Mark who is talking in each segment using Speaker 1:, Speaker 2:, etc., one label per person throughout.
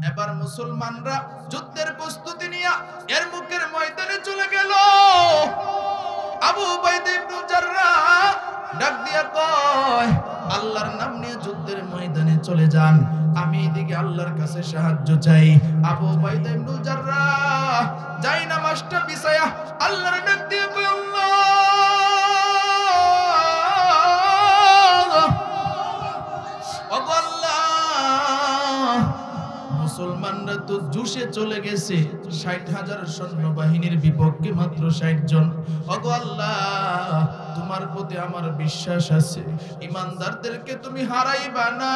Speaker 1: এবার মুসলমানরা যুদ্ধের প্রস্তুতি নিয়ে এর মুখের ময়দানে চলে গেল। আবু উবাইদা ইবনে জাররাহ ডাক দিয়া কয়, আল্লাহর নাম নিয়ে যুদ্ধের ময়দানে চলে যান, আমি এদিকে আল্লাহর কাছে সাহায্য চাই। আবু উবাইদা ইবনে জাররাহ যাই নামাজটা বিছায়া আল্লাহর ডাক দিয়ে কয়, আল্লাহ মুসলমানরা তো জুসে চলে গেছে, ৬০,০০০ সৈন্যবাহিনীর বিপক্ষে মাত্র ৬০ জন। ওগো আল্লাহ, তোমার প্রতি আমার বিশ্বাস আছে, ইমানদারদেরকে তুমি হারাইবা না।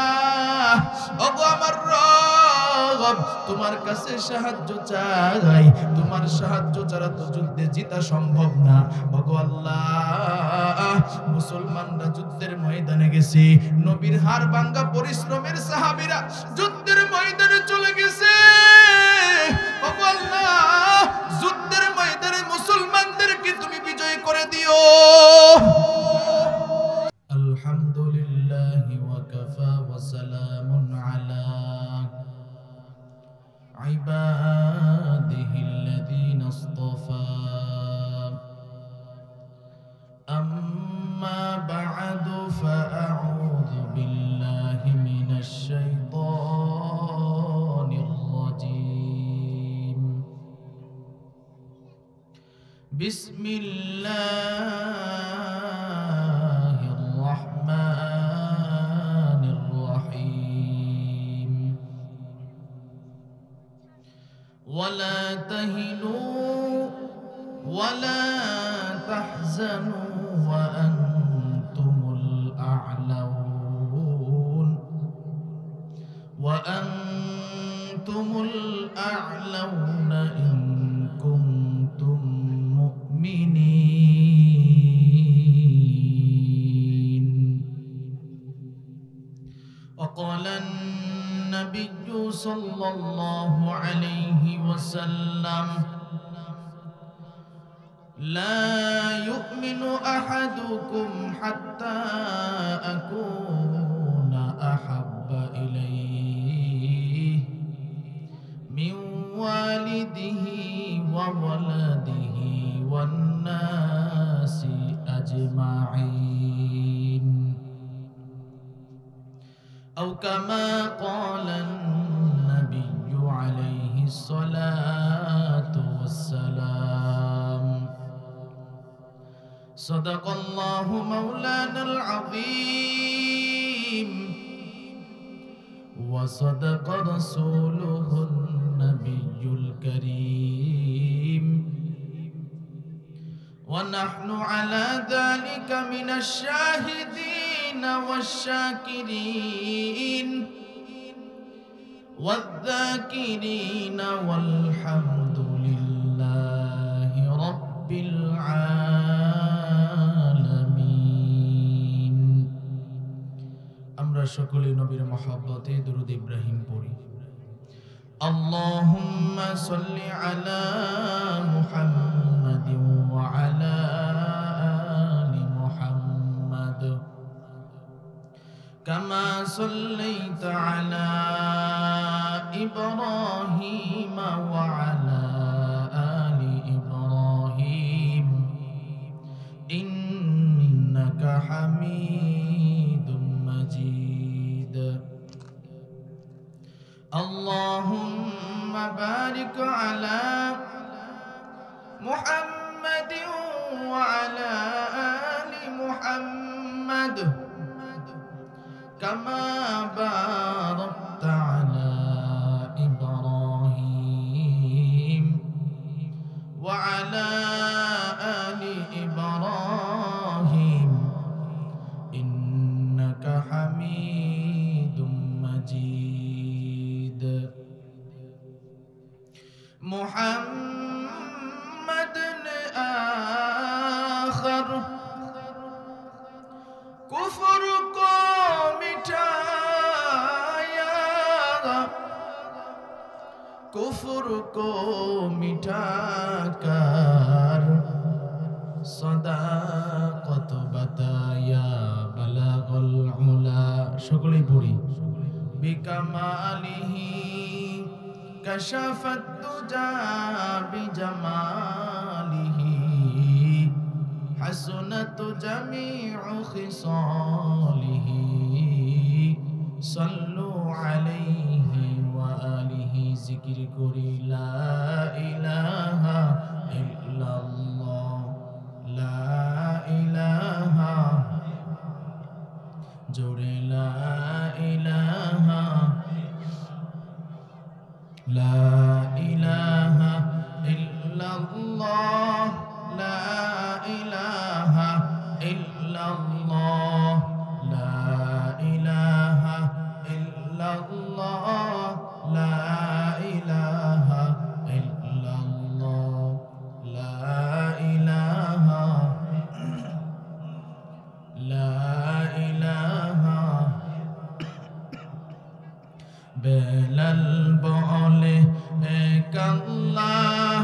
Speaker 1: ওগো আমার রব, তোমার কাছে সাহায্য চাই, তোমার সাহায্য ছাড়া তো যুদ্ধে জিতা সম্ভব না। ওগো আল্লাহ, মুসলমানরা যুদ্ধের ময়দানে গেছে, নবীর হাড় ভাঙা পরিশ্রমের সাহাবীরা যুদ্ধের ময়দানে চলে গেছে। ওগো আল্লাহ, যুদ্ধের ময়দানে মুসলমানদেরকে তুমি বিজয় করে দিও। আলহামদুলিল্লাহি ওয়া কাফা ওয়া সালামুন আলা ইবাদিহিল্লাযীনা ইসতাফা। আম্মা বা'দু ফাআউযু বিল্লাহি মিনাশ শাইতানির রাজীম। বিসমিল্লাহির রাহমানির রাহিম। ওয়ালা তাহিনু ওয়ালা তাহজানু ওয়া আনতুমুল আ'লাউন ওয়া আনতুমুল আ'লাউনা ইন কুনতুম মুমিনিন। وقال النبي صلى الله عليه وسلم لا يؤمن أحدكم حتى أكون أحب إليه من والده وولده والناس أجمعين أو كما قال النبي عليه الصلاة والسلام. صدق الله مولانا العظيم وصدق رسوله النبي الكريم ونحن على ذلك من الشاهدين والشاكرين والذاكرين والحمد لله رب العالمين. আমরা সকলে নবীর মহব্বতে দরুদ ইব্রাহিম পড়ি। আল্লাহুম্মা সাল্লি আলা মুহাম্মাদিন ওয়া আলা আলি মুহাম্মাদ কামা সাল্লাইতা আলা ইব্রাহিম ওয়া আলা আলি ইব্রাহিম ইন্নাকা হামিদুম মাজিদ। اللهم بارك على محمد وعلى آل محمد كما باركت على إبراهيم وعلى آل إبراهيم إنك حميد مجيد. محمد آخر कुफ्र को मिटाया, कुफ्र को मिटाकर सदाकत बताया बलागुल उला। সকলেই পড়ি। বিকামালিহি كشف الدجى بجماله حسنت جميع خصاله صلوا عليه وآله ذكر করি لا إله إلا الله لا إله জোরে لا إله لا إله إلا الله لا إله إلا الله لا إله إلا الله لا إله إلا الله لا إله لا إله বেলাল বলে এক আল্লাহ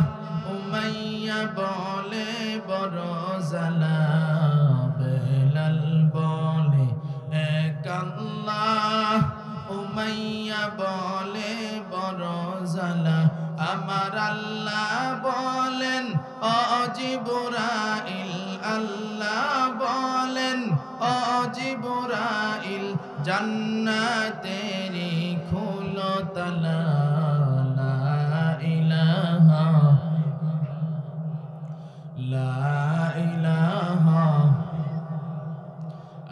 Speaker 1: উমাইয়া বলে বড় জালা বেলাল বলে এক আল্লাহ উমাইয়া বলে বড় জালা আমার আল্লাহ বলেন ও জিবরাইল আল্লাহ বলেন ও জিবরাইল জান্নাতেরি খুলো তালা লা ইলাহা লা ইলাহা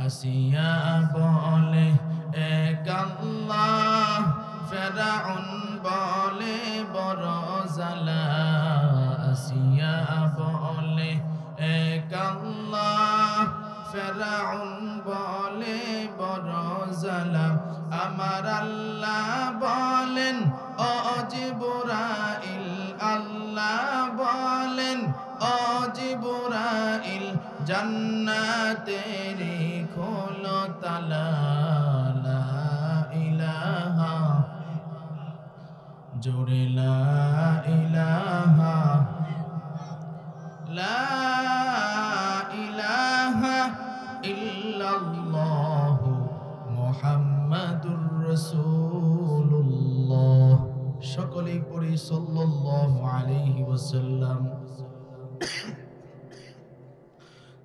Speaker 1: আসিয়া বলে এক আল্লাহ ফেরাউন বলে বড় জালা আসিয়া বলে এক আল্লাহ ফেরাউন বলে বড় জালা আমার আল্লাহ বলেন ও জিবরাইল আল্লাহ বলেন ও জিবরাইল জান্নাতেরি খোলো তালা লা ইলাহা জোরে লা ইলাহা লা ইলাহা ইল্লাল্লাহু মুহাম্মাদুর রাসূলুল্লাহ সকলেই পড়ি সাল্লাল্লাহু আলাইহি ওয়াসাল্লাম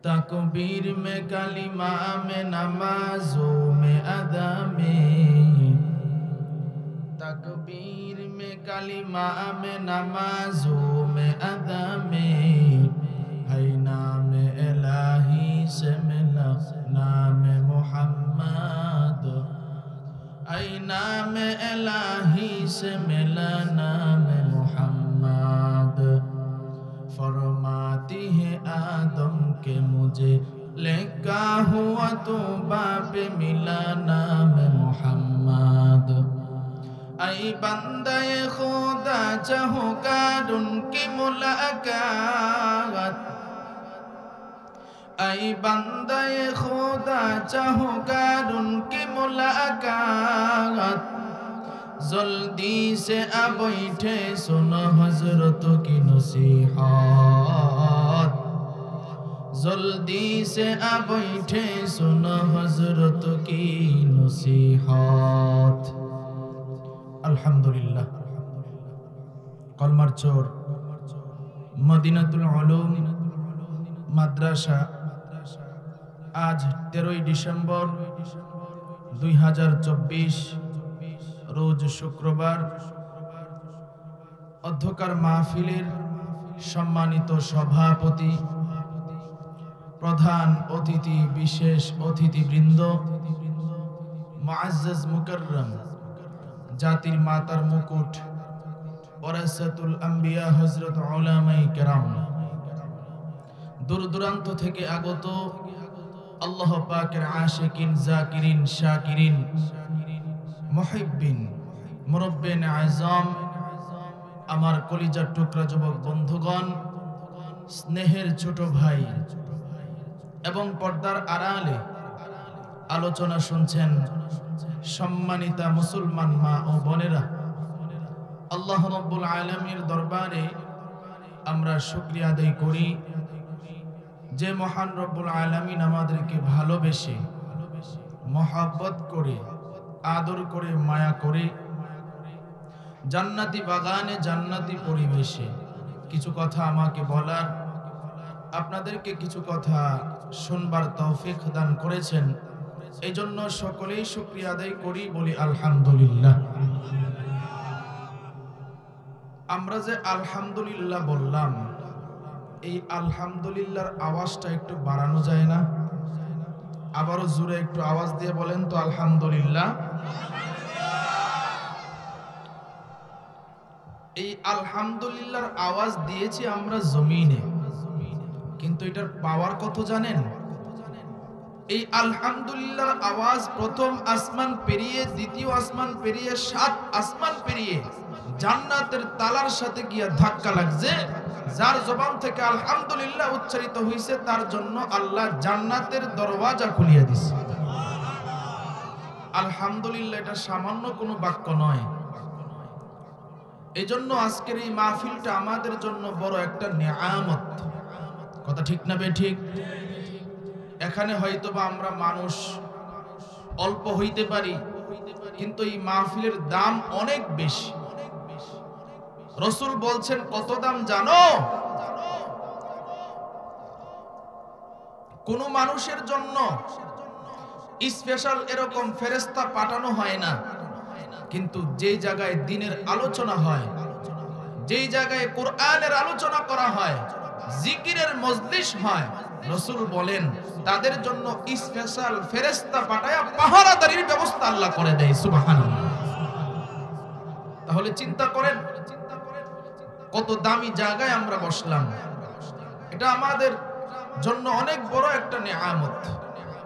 Speaker 1: तकबीर में कलिमा में नमाजों में अदा में तकबीर में कलिमा में नमाजों में अदा में है नाम इलाही से मिला नाम मोहम्मद है नाम इलाही से मिला नाम मोहम्मद फरमाती है आदम के मुझे लिखा हुआ तो बाप मिला नाम मोहम्मद ऐ बंदे खुदा चाहूँगा उनकी मुलाकात ऐ बंदे खुदा चाहूँगा उनकी मुलाकात जल्दी से आ बैठे सुनो हजरत की नसीहत जल्दी से आ बैठे सुनो हजरत की नसीहत अल्हम्दुलिल्लाह कलमार चोर मदीनातुल उलूम माद्रासा आज 13 डिसेम्बर 2024 रोज शुक्रवार अध्यक्षर महफिलेर सम्मानित सभापति प्रधान अतिथि विशेष अतिथिवृंद मुअज्जज मुकर्रम जातिर मातार मुकुट वरासातुल अंबिया हजरत उलामाए केराम दूर दूरान्त थेके आगत अल्लाह पाकेर आशिकिन जाकिरिन शाकिरिन मुहिब्बिन मुरब्बिन आज़म आमार कलिजार टुकरा जुबक बंधुगण स्नेहेर छोट भाई एवं पर्दार आड़ाले आलोचना शुनছেন सम्मानिता मुसलमान मा ओ बोनेरा अल्लाह रब्बुल आलामीर दरबारे आमरा शुक्रिया आदाय करी जे महान रब्बुल आलामीन आमादेरके भालोबेशे मोहब्बत करे आदर करे माया करे জান্নাতি বাগানে জান্নাতি পরিবেশে কিছু কথা আমাকে বলার, আপনাদেরকে কিছু কথা শুনবার তৌফিক দান করেছেন। এই জন্য সকলেই শুকরিয়া আদায় করি, বলি আলহামদুলিল্লাহ। আমরা যে আলহামদুলিল্লাহ বললাম, এই আলহামদুলিল্লাহর আওয়াজটা একটু বাড়ানো যায় না? আবারও জোরে একটু আওয়াজ দিয়ে বলেন তো আলহামদুলিল্লাহ। এই আলহামদুলিল্লাহর আওয়াজ দিয়েছি আমরা জমিনে, কিন্তু এটার পাওয়ার কত জানেন? এই আলহামদুলিল্লাহর আওয়াজ প্রথম আসমান পেরিয়ে, দ্বিতীয় আসমান পেরিয়ে, 7 আসমান পেরিয়ে জান্নাতের তালার সাথে গিয়া ধাক্কা লাগছে। যার জবান থেকে আলহামদুলিল্লাহ উচ্চারিত হয়েছে তার জন্য আল্লাহ জান্নাতের দরওয়াজা খুলিয়ে দিছে। আলহামদুলিল্লাহ এটা সামান্য কোনো বাক্য নয়। এই জন্য আজকের এই মাহফিলটা আমাদের জন্য বড় একটা নিয়ামত। কথা ঠিক না বেঠিক? এখানে হয়তোবা আমরা মানুষ অল্প হইতে পারি, কিন্তু এই মাহফিলের দাম অনেক বেশি। রাসূল বলছেন কত দাম জানো? কোন মানুষের জন্য স্পেশাল এরকম ফেরেশতা পাঠানো হয় না, কিন্তু যেই জায়গায় দ্বীনের আলোচনা হয়, যেই জায়গায় কোরআনের আলোচনা করা হয়, জিকিরের মজলিস হয়, রাসূল বলেন তাদের জন্য স্পেশাল ফেরেশতা পাঠায়া পাহারাদারির ব্যবস্থা আল্লাহ করে দেয়। সুবহানাল্লাহ। তাহলে চিন্তা করেন কত দামি জায়গায় আমরা বসলাম। এটা আমাদের জন্য অনেক বড় একটা নিয়ামত।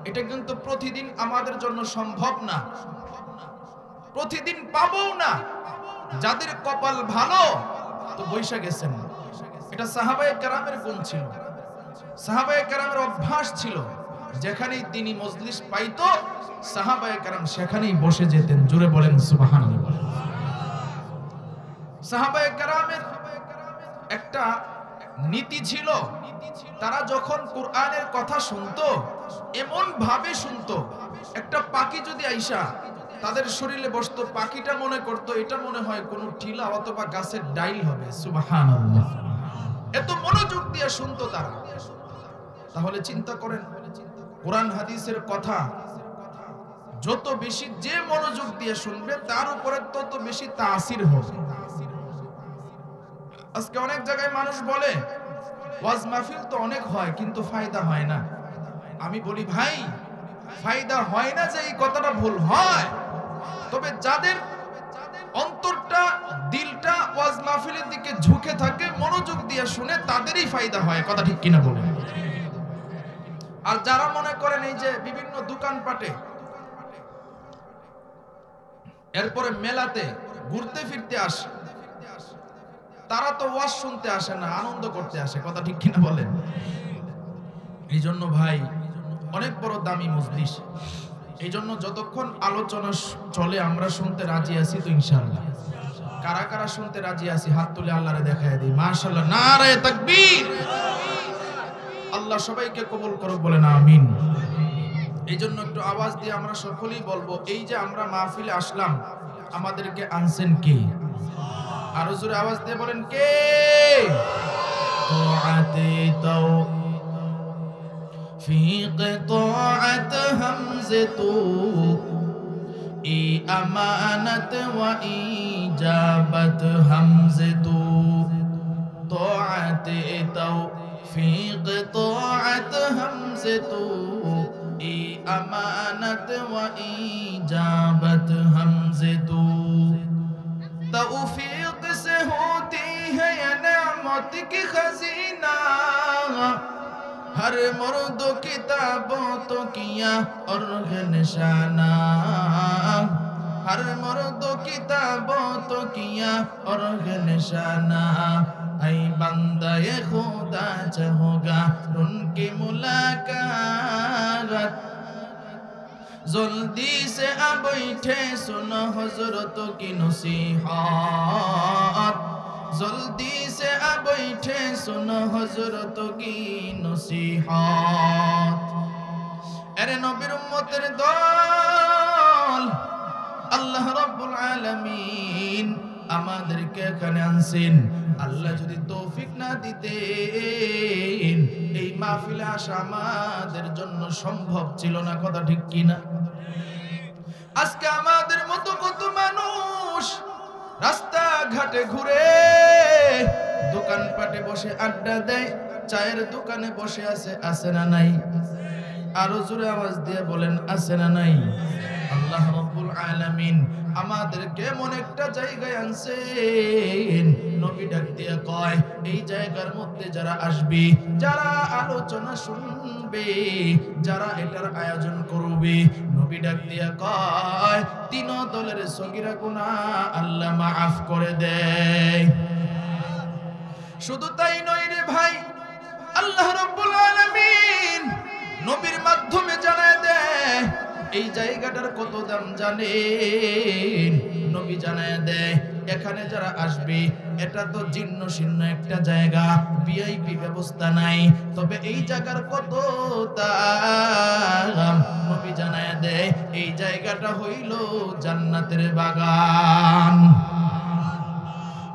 Speaker 1: এটা কিন্তু প্রতিদিন আমাদের জন্য সম্ভব না, প্রতিদিন পাবো না। যাদের কপাল ভালো তো বৈশা গেছেন। এটা সাহাবায়ে কেরামের গুণ ছিল, সাহাবায়ে কেরামের অভ্যাস ছিল। যেখানেই তিনি মজলিস পাইতো সাহাবায়ে কেরাম সেখানেই বসে যেতেন। জোরে বলেন সুবহানাল্লাহ। সাহাবায়ে কেরামের একটা নীতি ছিল, তারা যখন কোরআনের কথা শুনতো এমন ভাবে শুনতো, একটা পাখি যদি আইসা তাদের শরীরে বসতো, পাখিটা মনে করতো এটা মনে হয় কোন টিলা অথবা গাছের ডাইল হবে। সুবহানাল্লাহ। এত মনোযোগ দিয়ে শুনতো তারা। তাহলে চিন্তা করেন কোরআন হাদিসের কথা যত বেশি যে মনোযোগ দিয়ে শুনবে তার উপরে তত বেশি তাসির হবে। আজকে অনেক জায়গায় মানুষ বলে ওয়াজ মাহফিল তো অনেক হয় কিন্তু ফায়দা হয় না। আমি বলি ভাই, ফায়দা হয় না যে এই কথাটা ভুল হয়, তবে যাদের অন্তরটা দিলটা ওয়াজ মাহফিলের দিকে ঝুঁকে থাকে, মনোযোগ দিয়ে শুনে, তাদেরই ফায়দা হয়। কথা ঠিক কিনা বলেন? আর যারা মনে করেন এই যে বিভিন্ন দোকানপাটে, এরপরে মেলাতে ঘুরতে ফিরতে আসে, তারা তো ওয়াজ শুনতে আসে না, আনন্দ করতে আসে। কথা ঠিক কিনা বলেন? এই জন্য ভাই অনেক বড় দামি মজলিস। এই জন্য যতক্ষণ আলোচনা চলে আমরা শুনতে রাজি আছি তো ইনশাআল্লাহ। কারা কারা শুনতে রাজি আছি হাত তুলে আল্লাহরে দেখায় দিই। মাশাআল্লাহ, নারে তাকবীর। আল্লাহ সবাইকে কবুল করুক, বলেন আমিন। এই জন্য একটু আওয়াজ দিয়ে আমরা সকলেই বলবো, এই যে আমরা মাহফিলে আসলাম আমাদেরকে আনছেন কে? আরো জোরে আওয়াজ দিয়ে বলেন কে? তাআতে তাও ফি কিতাআত হামজাতু ই আমানাত ওয়া ইজাবাত হামজাতু। তাআতে তাও ফি কিতাআত হামজাতু ই আমানাত ওয়া ইজাবাত হামজাতু। तौफीक से होती है ये नेमत की खजीना, हर मर्द किताबों तो किया और निशाना, हर मर्द किताबों तो किया और निशाना। ऐ बंदा ये खुदा चाहोगा उनकी मुलाकात, जल्दी से आ बैठे सुनो हजरतों की नसीहत, जल्दी से आ बैठे सुनो हजरतों की नसीहत। अरे नबीर उम्मतेर दल, अल्लाह रब्बुल आलामीन আমাদেরকে এখানে আনছেন। আল্লাহ যদি তৌফিক না দিতেন এই মাহফিলে আসা আমাদের জন্য সম্ভব ছিল না। কথা ঠিক কিনা? আজকে আমাদের মতো কত মানুষ রাস্তা ঘাটে ঘুরে, দোকানপাটে বসে আড্ডা দেয়, চায়ের দোকানে বসে আছে না নাই? আরো জোরে আওয়াজ দিয়ে বলেন, আছে না নাই? আল্লাহ রাব্বুল আলামিন আমাদেরকে এমন একটা জায়গায় আনছেন, নবী ডাক দিয়ে কয় এই জায়গার মধ্যে যারা আসবে, যারা আলোচনা শুনবে, যারা এটার আয়োজন করবে, নবী ডাক দিয়ে কয় তিন দলের সগীরা গুনাহ আল্লাহ মাফ করে দেয়। শুধু তাই নয় রে ভাই, আল্লাহ রাব্বুল আলামিন নবীর মাধ্যমে জানায় দেয় এই জায়গাটার কত দাম জানেন? নবী জানায় দেয় এখানে যারা আসবে এটা তো জীর্ণ শীর্ণ একটা জায়গা, ভিআইপি ব্যবস্থা নাই, তবে এই জায়গার কত দাম নবী জানায় দেয় এই জায়গাটা হইল জান্নাতের বাগান।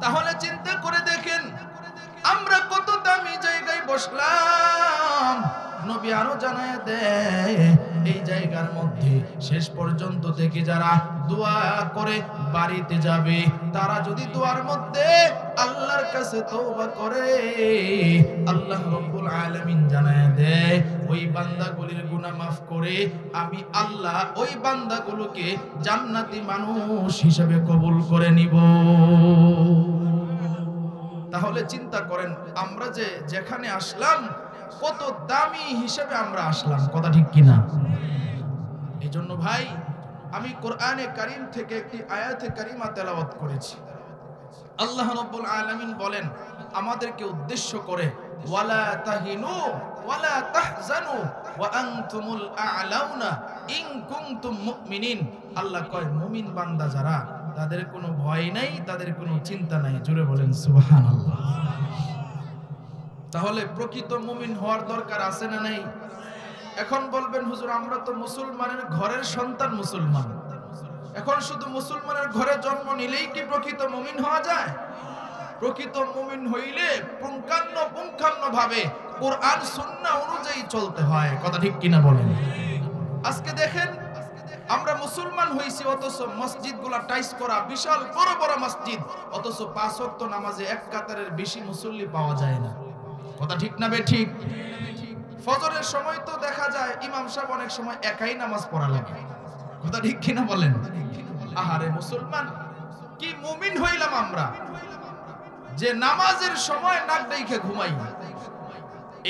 Speaker 1: তাহলে চিন্তা করে দেখেন আমরা কত দামি জায়গায় বসলাম। নবী আরো জানায় দেয় এই জায়গার মধ্যে শেষ পর্যন্ত থেকে যারা দোয়া করে বাড়িতে যাবে, তারা যদি দোয়ার মধ্যে আল্লাহর কাছে তওবা করে, আল্লাহ রাব্বুল আলামিন জানায় দেয় ওই বান্দাগুলির গুনাহ মাফ করে আমি আল্লাহ ওই বান্দাগুলোকে জান্নাতি মানুষ হিসেবে কবুল করে নিব। তাহলে চিন্তা করেন আমরা যে যেখানে আসলাম কত দামি হিসেবে আমরা আসলাম। কথা ঠিক কিনা? এই জন্য ভাই আমি কোরআনে কারীম থেকে একটি আয়াতে কারিমা তেলাওয়াত করেছি। আল্লাহ রাব্বুল আলামিন বলেন আমাদেরকে উদ্দেশ্য করে, ওয়ালা তাহিনু ওয়ালা তাহজানু ওয়া আনতুমুল আ'লাউনা ইন কুনতুম মুমিনিন। আল্লাহ কয় মুমিন বান্দা যারা তাদের কোনো ভয় নাই, তাদের কোনো চিন্তা নাই। জোরে বলেন সুবহানাল্লাহ। তাহলে প্রকৃত মুমিন হওয়ার দরকার আছে না নাই? এখন বলবেন হুজুর আমরা তো মুসলমানের ঘরের সন্তান মুসলমান, এখন শুধু মুসলমানের ঘরে জন্ম নিলেই কি প্রকৃত মুমিন হওয়া যায়? প্রকৃত মুমিন হইলে পুঙ্খানুপুঙ্খানুভাবে কোরআন সুন্নাহ অনুযায়ী চলতে হয়। কথা ঠিক কিনা বলেন? আজকে দেখেন আমরা মুসলমান হইছি অথচ মসজিদগুলা টাইস করা, বিশাল বড় বড় মসজিদ, অথচ 5 ওয়াক্ত নামাজে এক কাতারের বেশি মুসল্লি পাওয়া যায় না। কথা ঠিক না বেঠিক? ফজরের সময় তো দেখা যায় ইমাম সাহেব অনেক সময় একাই নামাজ পড়া লাগে। কথা ঠিক কিনা বলেন? আহারে মুসলমান কি মুমিন হইলাম আমরা যে নামাজের সময় নাক ডাইকে ঘুমাই।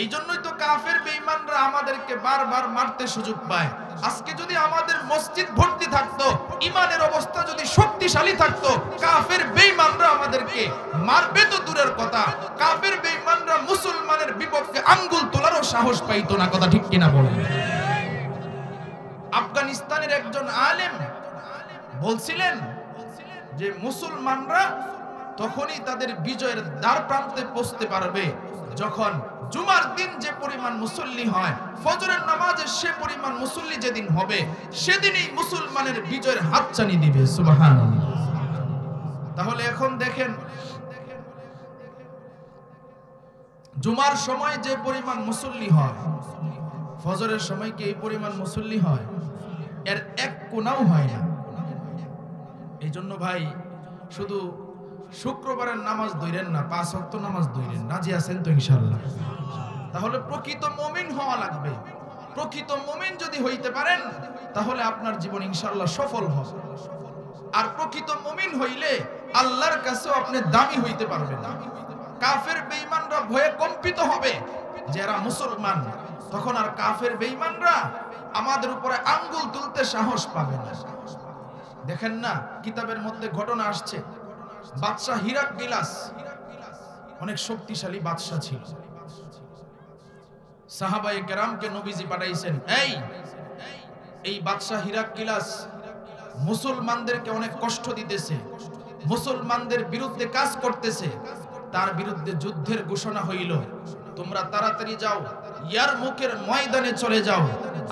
Speaker 1: এই জন্যই তো কাফের বেঈমানরা আমাদেরকে বারবার মারতে সুযোগ পায়। আজকে যদি আমাদের মসজিদ ভর্তি থাকতো, ঈমানের অবস্থা যদি শক্তিশালী থাকতো, কাফের বেঈমানরা আমাদেরকে মারবে তো দূরের কথা, কাফের বেঈমানরা মুসলমানের বিপক্ষে আঙ্গুল তোলারও সাহস পাইতো না। কথা ঠিক কিনা বলেন? আফগানিস্তানের একজন আলেম বলছিলেন যে মুসলমানরা তখনই তাদের বিজয়ের দ্বার প্রান্তে পৌঁছতে পারবে যখন জুমার দিন যে পরিমাণ মুসল্লি হয়, ফজরের নামাজে সে পরিমাণ মুসল্লি যেদিন হবে, সেদিনই মুসলমানের বিজয়ের হাতছানি দিবে। সুবহানাল্লাহ। তাহলে এখন দেখেন জুমার সময় যে পরিমাণ মুসল্লি হয়, ফজরের সময় কি এই পরিমাণ মুসল্লি হয়? এর এক কোনাও হয় না। এই জন্য ভাই শুধু শুক্রবারের নামাজ ধরেন না, 5 ওয়াক্ত নামাজ ধরেন। রাজি আছেন তো ইনশাআল্লাহ? তাহলে প্রকৃত মুমিন হওয়া লাগবে। প্রকৃত মুমিন যদি হইতে পারেন তাহলে আপনার জীবন ইনশাআল্লাহ সফল হবে। আর প্রকৃত মুমিন হইলে আল্লাহর কাছেও আপনি দামি হইতে পারবেন। কাফের বেঈমানরা ভয়ে কম্পিত হবে যারা মুসলমান, তখন আর কাফের বেঈমানরা আমাদের উপরে আঙ্গুল তুলতে সাহস পাবে না। দেখেন না কিতাবের মধ্যে ঘটনা আসছে, বাদশা হিরাক্লিয়াস অনেক শক্তিশালী বাদশা ছিল। সাহাবায়ে কেরামকে নবীজি পাঠাইছেন, এই বাদশা হিরাক্লিয়াস মুসলমানদেরকে অনেক কষ্ট দিতেছে, মুসলমানদের বিরুদ্ধে কাজ করতেছে, তার বিরুদ্ধে যুদ্ধের ঘোষণা হইল, তোমরা তাড়াতাড়ি যাও ইয়ারমুকের ময়দানে চলে যাও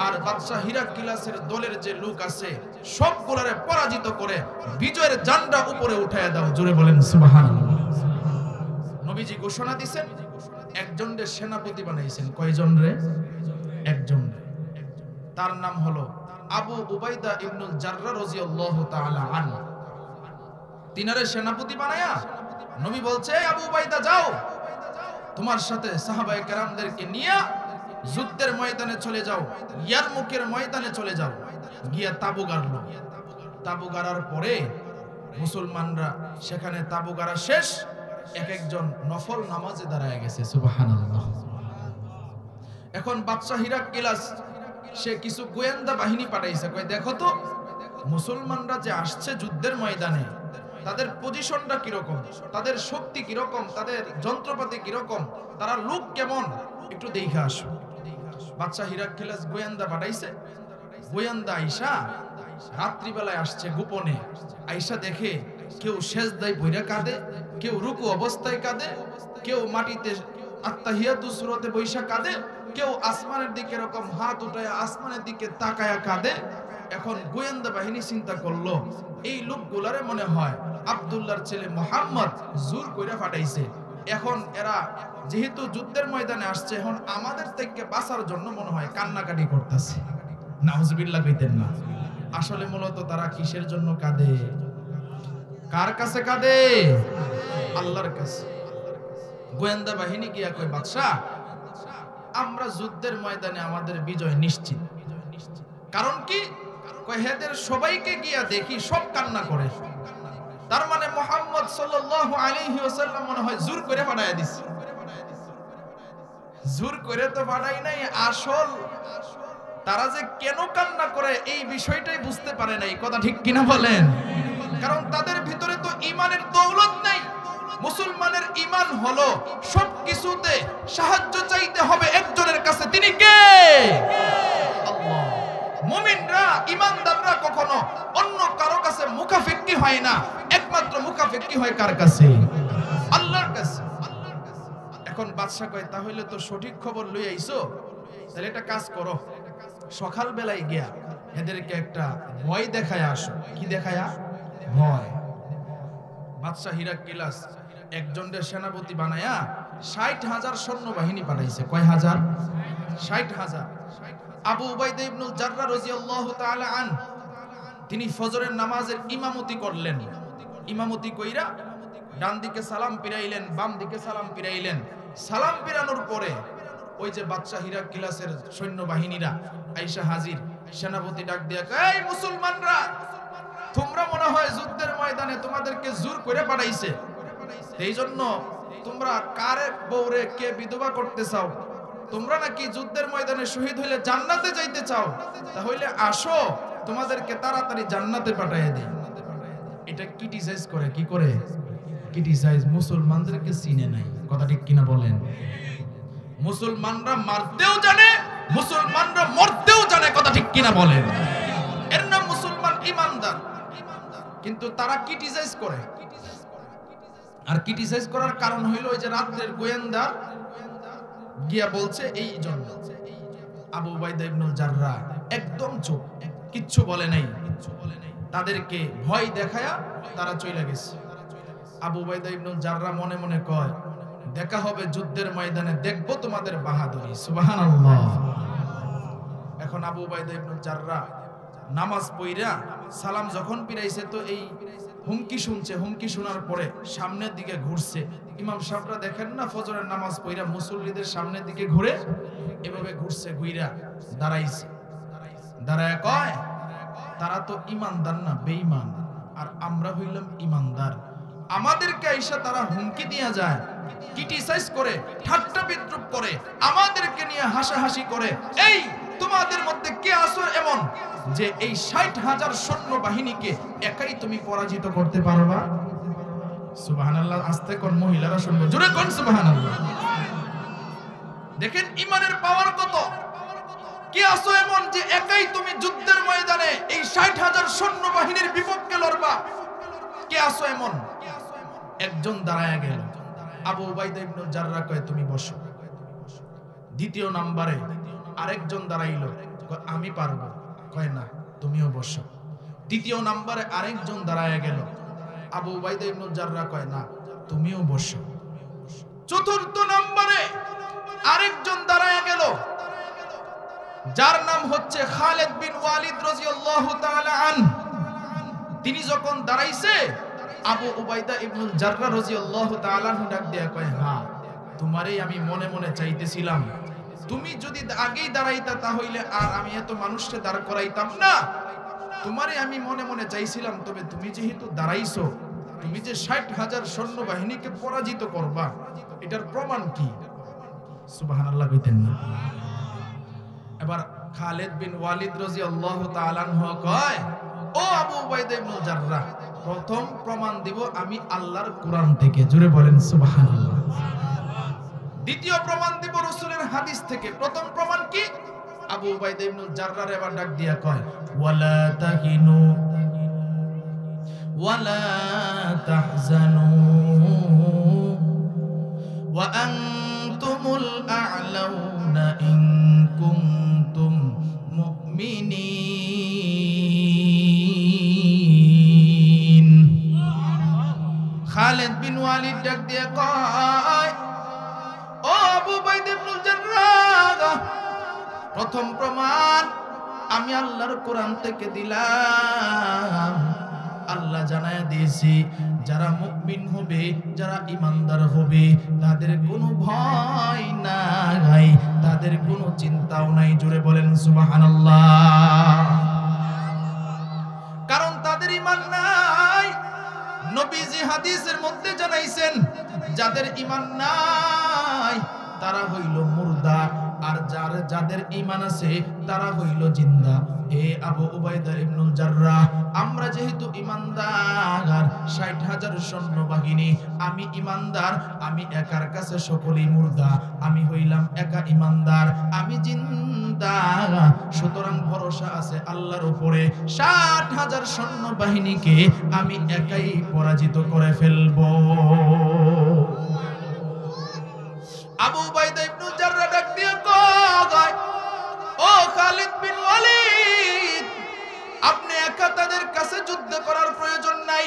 Speaker 1: আর বাদশা হিরাক্লিয়াসের দলের যে লোক আছে সবগুলোরে পরাজিত করে বিজয়ের ঝান্ডা উপরে উঠায় দাও। জোরে বলেন সুবহানাল্লাহ। নবীজি ঘোষণা দিবেন, একজনের সেনাপতি বানাইছেন। কয়জন রে? একজন। তার নাম হলো আবু উবাইদা ইবনুল জাররাহ রাদিয়াল্লাহু তাআলা আনহু। তিনারে সেনাপতি বানায়া নবী বলছে, আবু উবাইদা যাও, তোমার সাথে সাহাবায়ে কেরামদেরকে নিয়ে যুদ্ধের ময়দানে চলে যাও, ইয়ারমুকের ময়দানে চলে যাও। গিয়া তাবু গাড়লো। তাবু গাড়ার পরে মুসলমানরা সেখানে তাবু গাড়া শেষ, এক একজন নফল নামাজে দাঁড়ায় গেছে। সুবহানাল্লাহ। এখন বাদশা হিরাক্লিয়াস সে কিছু গোয়েন্দা বাহিনী পাঠাইছে, কই দেখো তো মুসলমানরা যে আসছে যুদ্ধের ময়দানে তাদের পজিশনটা কিরকম, তাদের শক্তি কিরকম, তাদের যন্ত্রপাতি কিরকম, তারা লোক কেমন, একটু দেখে আসো। বাদশা হিরাক্লিয়াস গোয়েন্দা পাঠাইছে। গোয়েন্দা আইসা রাত্রিবেলায় আসছে গোপনে। আইসা দেখে কেউ সেজদায় পইরা কাঁদে, কেউ রুকু অবস্থায় কাঁদে, কেউ মাটিতে আত্তাহিয়াতু সূরাতে বৈশা কাঁদে, কেউ আসমানের দিকে এরকম হাত উঠায় আসমানের দিকে তাকায়া কাঁদে। এখন গোয়েন্দা বাহিনী চিন্তা করলো এই লোকগুলারে মনে হয় আব্দুল্লাহর ছেলে মুহাম্মদ জোর কইরা পাঠাইছে। এখন এরা যেহেতু যুদ্ধের ময়দানে আসছে, এখন আমাদের থেকে বাঁচার জন্য মনে হয় কান্নাকাটি করতেছে। নাউজুবিল্লাহ কইতেন না। আসলে মূলত তারা কিসের জন্য কাঁদে? কার কাছে কাঁদে? আল্লাহর কাছে। গোয়েন্দা বাহিনী গিয়া কয়, বাদশা আমরা যুদ্ধের ময়দানে আমাদের বিজয় নিশ্চিত। কারণ কি? কয় হেদের সবাইকে গিয়া দেখি সব কান্না করে, তার মানে মুহাম্মদ সাল্লাল্লাহু আলাইহি ওয়াসাল্লাম মনে হয় জোর করে পাঠাইয়া দিছে। জোর করে তো পাঠাই নাই, আসল তারা যে কেন কান্না করে এই বিষয়টাই বুঝতে পারে নাই। কথা ঠিক কিনা বলেন? কারণ তাদের ভিতরে তো ঈমানের দৌলত নাই। মুসলমানের ঈমান হলো সবকিছুতে সাহায্য চাইতে হবে একজনের কাছে। তিনি কে? আল্লাহ। মুমিনরা, ঈমানদাররা কখনো অন্য কারো কাছে মুখাফেক্কি হয় না, একমাত্র মুখাফেক্কি হয় কার কাছে? আল্লাহর কাছে। এখন বাদশা কয়, তাহলে তো সঠিক খবর লই আইছো, তাহলে একটা কাজ করো, সকাল বেলায় গিয়া এদেরকে একটা ভয় দেখায় আসো। কি দেখায়া? ভয়। বাদশা হিরাক্লিয়াস একজনের সেনাপতি বানায়া ৬০,০০০ সৈন্যবাহিনী পাঠাইছে। কয় হাজার? ৬০,০০০। আবু উবাইদা ইবনুল জাররাহ রাদিয়াল্লাহু তাআলা আনহু তিনি ফজরের নামাজের ইমামতি করলেন। ইমামতি কইরা ডান দিকে সালাম ফিরাইলেন, বাম দিকে সালাম ফিরাইলেন। সালাম ফিরানোর পরে ওই যে বাদশা হিরাক্লিয়াসের সৈন্যবাহিনীরা আইসা হাজির। সেনাপতি ডাক দিয়া কয়, এই মুসলমানরা, তোমরা মনে হয় যুদ্ধের ময়দানে তোমাদেরকে জোর করে পাঠাইছে, এই জন্য তোমরা কারে বউরে কে বিধবা করতে চাও? তোমরা নাকি যুদ্ধের ময়দানে শহীদ হইলে জান্নাতে যাইতে চাও? তাহলে আসো, তোমাদেরকে তাড়াতাড়ি জান্নাতে পাঠাইয়া দেই। এটা ক্রিটিসাইজ করে। কি করে ক্রিটিসাইজ? মুসলমানদেরকে চিনে নাই। কথা ঠিক কিনা বলেন? মুসলমানরা মারতেও জানে, মুসলমানরা মরতেও জানে। কথা ঠিক কিনা বলেন? এর নাম মুসলমান, ঈমানদার। কিন্তু তারা ক্রিটিসাইজ করে। আর ক্রিটিসাইজ করার কারণ হইল ওই যে রাত্রের গোয়েন্দা গিয়া বলছে এই জন্য। আবু উবাইদা ইবনুল জাররাহ একদম চুপ, কিচ্ছু বলে নাই। তাদেরকে ভয় দেখায়া তারা চলে গেছে। আবু উবাইদা ইবনুল জাররাহ মনে মনে কয়, দেখা হবে যুদ্ধের ময়দানে, দেখবো তোমাদের বাহাদুরি। সুবহানাল্লাহ। এখন আবু উবাইদা ইবনুল জাররাহ নামাজ পড়া সালাম যখন ফিরাইছে তো এই হুমকি শুনছে। হুমকি শোনার পরে সামনের দিকে ঘুরছে। ইমাম সাহেবরা দেখেন না ফজরের নামাজ পড়া মুসল্লিদের সামনের দিকে ঘুরে, এভাবে ঘুরছে, ঘুইরা দাঁড়াইছে। দাঁড়ায় কয়, তারা তো ঈমানদার না, বেঈমান, আর আমরা হইলাম ঈমানদার। আমাদেরকে আইসা তারা হুমকি দিয়া যায়, ক্রিটিসাইজ করে, ঠাট্টা বিদ্রুপ করে, আমাদেরকে নিয়ে হাসাহাসি করে। এই তোমাদের মধ্যে কে আছো এমন যে এই ৬০,০০০ সৈন্য বাহিনীকে একাই তুমি পরাজিত করতে পারবা? সুবহানাল্লাহ। আস্তে কোন মহিলারা শুনবো, জোরে কোন সুবহানাল্লাহ। দেখেন ঈমানের পাওয়ার কত। কে আছো এমন যে একাই তুমি যুদ্ধের ময়দানে এই ৬০,০০০ সৈন্য বাহিনীর বিপক্ষে লড়বা? কে আছো এমন? একজন দাঁড়ায় গেল। আবু উবাইদা ইবনুল জাররাহ কয়, তুমি বসো। দ্বিতীয় নম্বরে আরেকজন দাঁড়াইলো, আমি পারবো, কয় না তুমিও বসো। তৃতীয় নম্বরে আরেকজন দাঁড়ায় গেল, আবু উবাইদা ইবনুল জাররাহ কয় না তুমিও বসো। চতুর্থ নম্বরে আরেকজন দাঁড়ায় গেল, যার নাম হচ্ছে খালিদ বিন ওয়ালিদ রাদিয়াল্লাহু তাআলা আনহু। তিনি যখন দাঁড়াইছে, আবু উবাইদা ইবনুল জাররাহ রাদিয়াল্লাহু তাআলা আনহু ডাক দিয়া কয়, হ্যাঁ তোমারই আমি মনে মনে চাইতেছিলাম, তুমি যদি আগেই দাঁড়াইতা তাহলে আর আমি এত মানুষকে দাঁড় করাইতাম না। তোমারই আমি মনে মনে চাইছিলাম, তবে তুমি যেহেতু দাঁড়াইছো, তুমি যে ৬০,০০০ সৈন্যবাহিনীকে পরাজিত করবা, এটার প্রমাণ কি? সুবহানাল্লাহ কইতেন না? এবার খালিদ বিন ওয়ালিদ রাদিয়াল্লাহু তাআলা আনহু কয়, ও আবু উবাইদা ইবনুল জাররাহ, প্রথম প্রমাণ দিব আমি আল্লাহর কোরআন থেকে। জোরে বলেন সুবহানাল্লাহ। দ্বিতীয় প্রমাণ দিব রাসূলের হাদিস থেকে। প্রথম প্রমাণ কি? আবু উবাইদা ইবনুল জাররাহ এবার ডাক দিয়া কয়, ওয়ালা তাহিনু ওয়ালা তাহজানু ওয়া আনতুমুল আ'লাউনা ইন কুনতুম মুমিনিন। খালিদ বিন ওয়ালিদ ডাক দিয়া কয়, ও আবু উবাইদা ইবনুল জাররাহ, প্রথম প্রমাণ আমি আল্লাহর কোরআন থেকে দিলাম। আল্লাহ জানায়া দিয়েছি, যারা মুমিন হবে, যারা ঈমানদার হবে, তাদের কোনো ভয় নাই, তাদের কোনো চিন্তাও নাই। জোরে বলেন সুবহানাল্লাহ। কারণ তাদের ঈমান নাই। নবীজি হাদিসের মধ্যে জানাইছেন, যাদের ঈমান নাই তারা হইল মুর্দা, আর যাদের ঈমান আছে তারা হইল জিন্দা। এ আবু উবাইদা ইবনুল জাররাহ, আমরা যেহেতু ঈমানদার, ৬০,০০০ সৈন্যবাহিনী, আমি ঈমানদার, আমি একার কাছে সকলেই মুর্দা, আমি হইলাম একা ঈমানদার, আমি জিন্দা। সুতরাং ভরসা আছে আল্লাহর উপরে, ৬০,০০০ সৈন্যবাহিনীকে আমি একাই পরাজিত করে ফেলব। আবু উবাইদা ইবনুল জাররাহ ডাক দিয়ে কয়, ও খালিদ বিন ওয়ালিদ, আপনি একা তাদের কাছে যুদ্ধ করার প্রয়োজন নাই,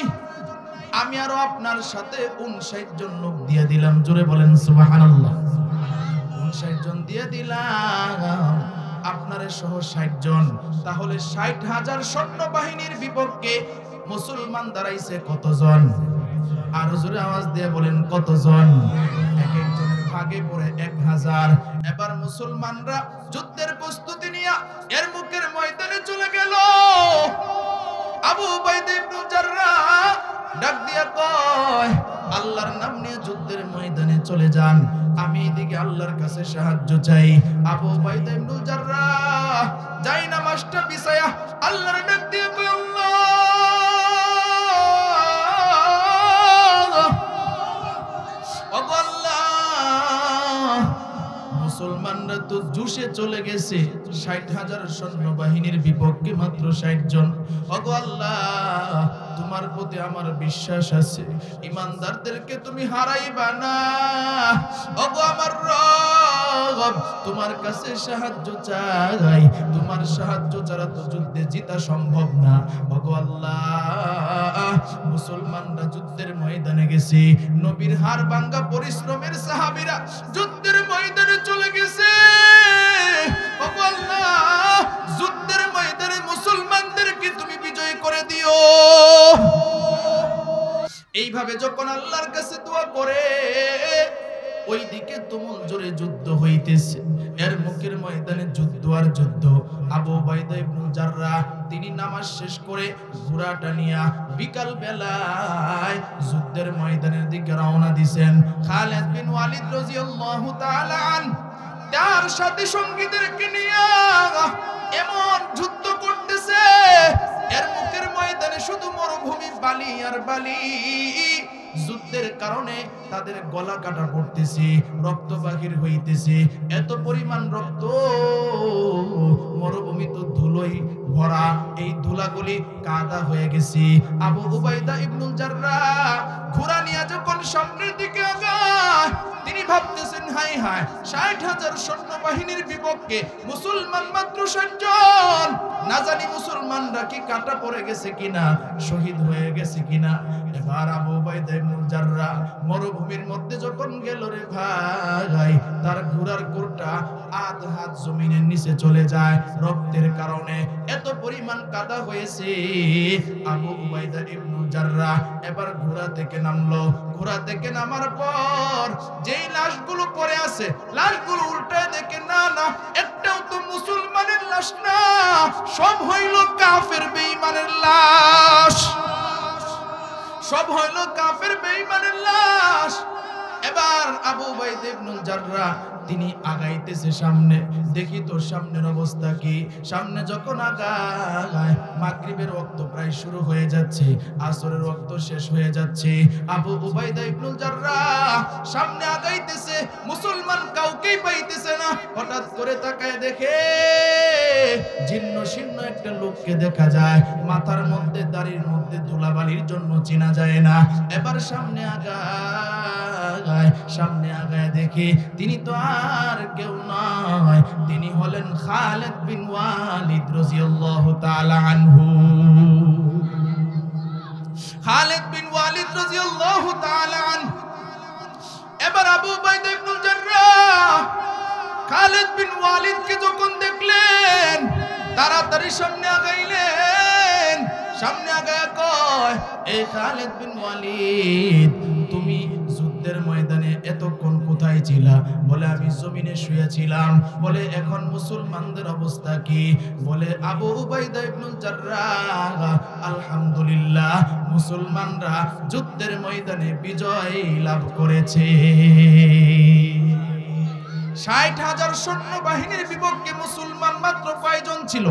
Speaker 1: আমি আরো আপনার সাথে ৫৯ জন লোক দিয়ে দিলাম। জোরে বলেন সুবহানাল্লাহ। ৫৯ জন দিয়ে দিলাম, আপনারে সহ ৬০ জন। তাহলে ৬০,০০০ সৈন্যবাহিনীর বিপক্ষে মুসলমান দাঁড়াইছে কতজন? আরো জোরে আওয়াজ দিয়ে বলেন কতজন? এক একজনের ভাগে পড়ে ১০০০। এবার মুসলমানরা যুদ্ধের প্রস্তুতি নিয়ে এর মুখের ময়দানে চলে গেল। আবু উবাইদা ইবনুল জাররাহ ডাক দিয়া কয়, আল্লাহর নাম নিয়ে যুদ্ধের ময়দানে চলে যান, আমি এদিকে আল্লাহর কাছে সাহায্য চাই। আবু উবাইদা ইবনুল জাররাহ যাই নামাজটা বিছায়া আল্লাহর ডাক দিয়ে কয়, আল্লাহ, মুসলমানরা তো জুসে চলে গেছে, ৬০,০০০ সৈন্যবাহিনীর বিপক্ষে মাত্র ৬০ জন। ওগো আল্লাহ, তোমার প্রতি আমার বিশ্বাস আছে, ঈমানদারদেরকে তুমি হারাইবা না। ওগো আমার রব, তোমার কাছে সাহায্য চাই, তোমার সাহায্য ছাড়া তো যুদ্ধে জিতা সম্ভব না। ওগো আল্লাহ, মুসলমানরা যুদ্ধের ময়দানে গেছে, নবীর হাড় ভাঙা পরিশ্রমের সাহাবীরা যুদ্ধের ময়দানে চলে গেছে। ওগো আল্লাহ, যুদ্ধের ময়দানে মুসলমানদেরকে তুমি বিজয় করে দিও। এইভাবে যখন আল্লাহর কাছে দোয়া করে, ওইদিকে তুমুল জোরে যুদ্ধ হইতেছে, এর মুখের ময়দানে যুদ্ধ আর যুদ্ধ। আবু উবাইদা ইবনুল জাররাহ তিনি নামাজ শেষ করে ঘোড়াটা নিয়া বিকাল বেলায় যুদ্ধের ময়দানের দিকে রওনা দিয়েছেন। খালিদ বিন ওয়ালিদ রাদিয়াল্লাহু তাআলা আনহু তার সাথে সঙ্গীদেরকে নিয়ে এমন যুদ্ধ করতেছে, এর মুখের ময়দানে শুধু মরুভূমি, বালি আর বালি। যুদ্ধের কারণে তাদের গলা কাটা পড়তেছে, রক্ত বাহির হইতেছে, এত পরিমাণ রক্ত, মরুভূমি তো ধুলোই ভরা, এই ধুলাগুলি কাদা হয়ে গেছে। আবু উবাইদা ইবনুল জাররাহ ঘোড়া নিয়ে যখন সামনের দিকে আগায়, তিনি ভাবতেছেন, হায় হায় ৬০,০০০ সৈন্যবাহিনীর বিপক্ষে মুসলমান মাত্র ৬০ জন। না জানি মুসলমানরা কি কাটা পড়ে গেছে কিনা, শহীদ হয়ে গেছে কিনা। এবার আবু উবাইদা ইবনুল জাররাহ মরুভূমির মধ্যে যখন গেল রে ভাই, তার ঘোড়ার কোরটা আধ হাত জমিনের নিচে চলে যায় রক্তের কারণে। এত পরিমাণ কাদা হয়েছে। আবু উবাইদা ইবনুল জাররাহ এবার ঘোড়া থেকে নামলো। ঘোড়া থেকে নামার পর যেই লাশগুলো পড়ে আছে, লাশগুলো উল্টায় দেখে না না, একটাও তো মুসলমানের লাশ না, সব হইল কাফের বেঈমানের লাশ, সব হইল কাফের বেঈমানের লাশ। এবার আবু উবাইদা ইবনুল জাররাহ তিনি আগাইতেছে সামনে। দেখি তো সামনের অবস্থা কি। সামনে যখন আগায়, মাগরিবের ওয়াক্ত প্রায় শুরু হয়ে যাচ্ছে, আসরের ওয়াক্ত শেষ হয়ে যাচ্ছে। আবু উবাইদা ইবনুল জাররাহ সামনে আগাইতেছে, মুসলমান কাউকেই পাইতেছে না। হঠাৎ করে তাকায় দেখে জীর্ণ শীর্ণ একটা লোককে দেখা যায়, মাথার মধ্যে দাড়ির মধ্যে ধুলাবালির জন্য চেনা যায় না। এবার সামনে আগায়, সামনে আগায় দেখে তিনি তো আর কেউ নয়, তিনি হলেন খালিদ বিন ওয়ালিদ রাদিয়াল্লাহু তাআলা আনহু। খালিদ বিন ওয়ালিদ রাদিয়াল্লাহু তাআলা আনহু। এবার আবু উবাইদা ইবনুল জাররাহ খালিদ বিন ওয়ালিদকে যখন দেখলেন, তাড়াতাড়ি সামনে আগাইলেন। সামনে আগায় কয়, এ খালিদ বিন ওয়ালিদ, তুমি যুদ্ধের ময়দানে এতক্ষণ কোথায় ছিলা? বলে আমি জমিনে শুয়েছিলাম। বলে এখন মুসলমানদের অবস্থা কি? বলে আবু উবাইদা ইবনুল জাররাহ, আলহামদুলিল্লাহ, মুসলমানরা যুদ্ধের ময়দানে বিজয় লাভ করেছে। ৬০,০০০ সৈন্যবাহিনীর বিপক্ষে মুসলমান মাত্র কয়জন ছিল?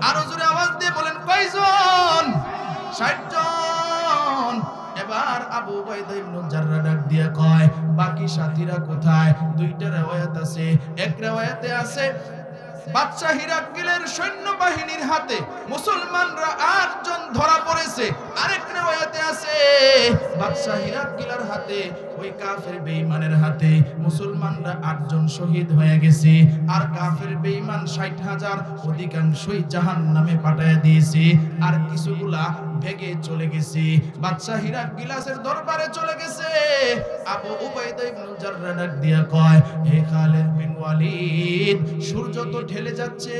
Speaker 1: আরো জোরে আওয়াজ দিয়ে বলেন, কয়জন? ৬০ জন। এবার আবু উবাইদা ইবনুল জাররাহ ডাক দিয়ে কয়, বাকি সাথীরা কোথায়? দুইটা riwayat আছে। এক riwayate আছে বাদশা হিরাক্লিলের সৈন্যবাহিনীর হাতে মুসলমানরা ৮ জন ধরা পড়েছে। আরেক riwayate আছে বাদশা হিরাক্লিলের হাতে, ওই কাফের বেঈমানের হাতে মুসলমানরা ৮ জন শহীদ হয়ে গেছে। আর কাফের বেঈমান ৬০,০০০ অধিকাংশই জাহান্নামে পাঠায় দিয়েছে, আর কিছুগুলা ভেগে চলে গেছে, বাদশা হিরাক্লিলের দরবারে চলে গেছে। আবু উবাইদা ইবনুল জাররাহ ডাক দিয়া কয়, হে খালিদ বিন ওয়ালিদ, সূর্য তো ঢেলে যাচ্ছে,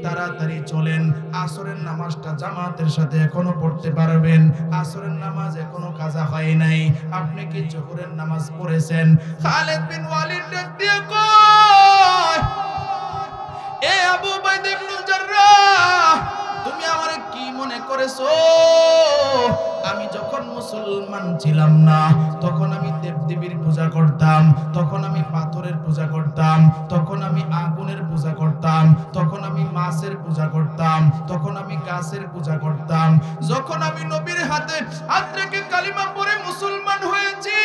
Speaker 1: তাড়াতাড়ি চলেন, আসরের নামাজটা জামাতের সাথে এখনো পড়তে পারবেন। আসরের নামাজ এখনো কাজা হয় নাই, আপনি কি জোহরের নামাজ পড়েছেন? খালিদ বিন ওয়ালিদ ডাক দিয়া কয়, এ আবু উবাইদা ইবনুল জাররাহ, তুমি আমারে কি মনে করেছো? আমি যখন মুসলমান ছিলাম না, তখন আমি দেবদেবীর পূজা করতাম, তখন আমি পাথরের পূজা করতাম, তখন আমি আগুনের পূজা করতাম, তখন আমি মাছের পূজা করতাম, তখন আমি গাছের পূজা করতাম। যখন আমি নবীর হাতে হাত রেখে কালিমা পড়ে মুসলমান হয়েছি,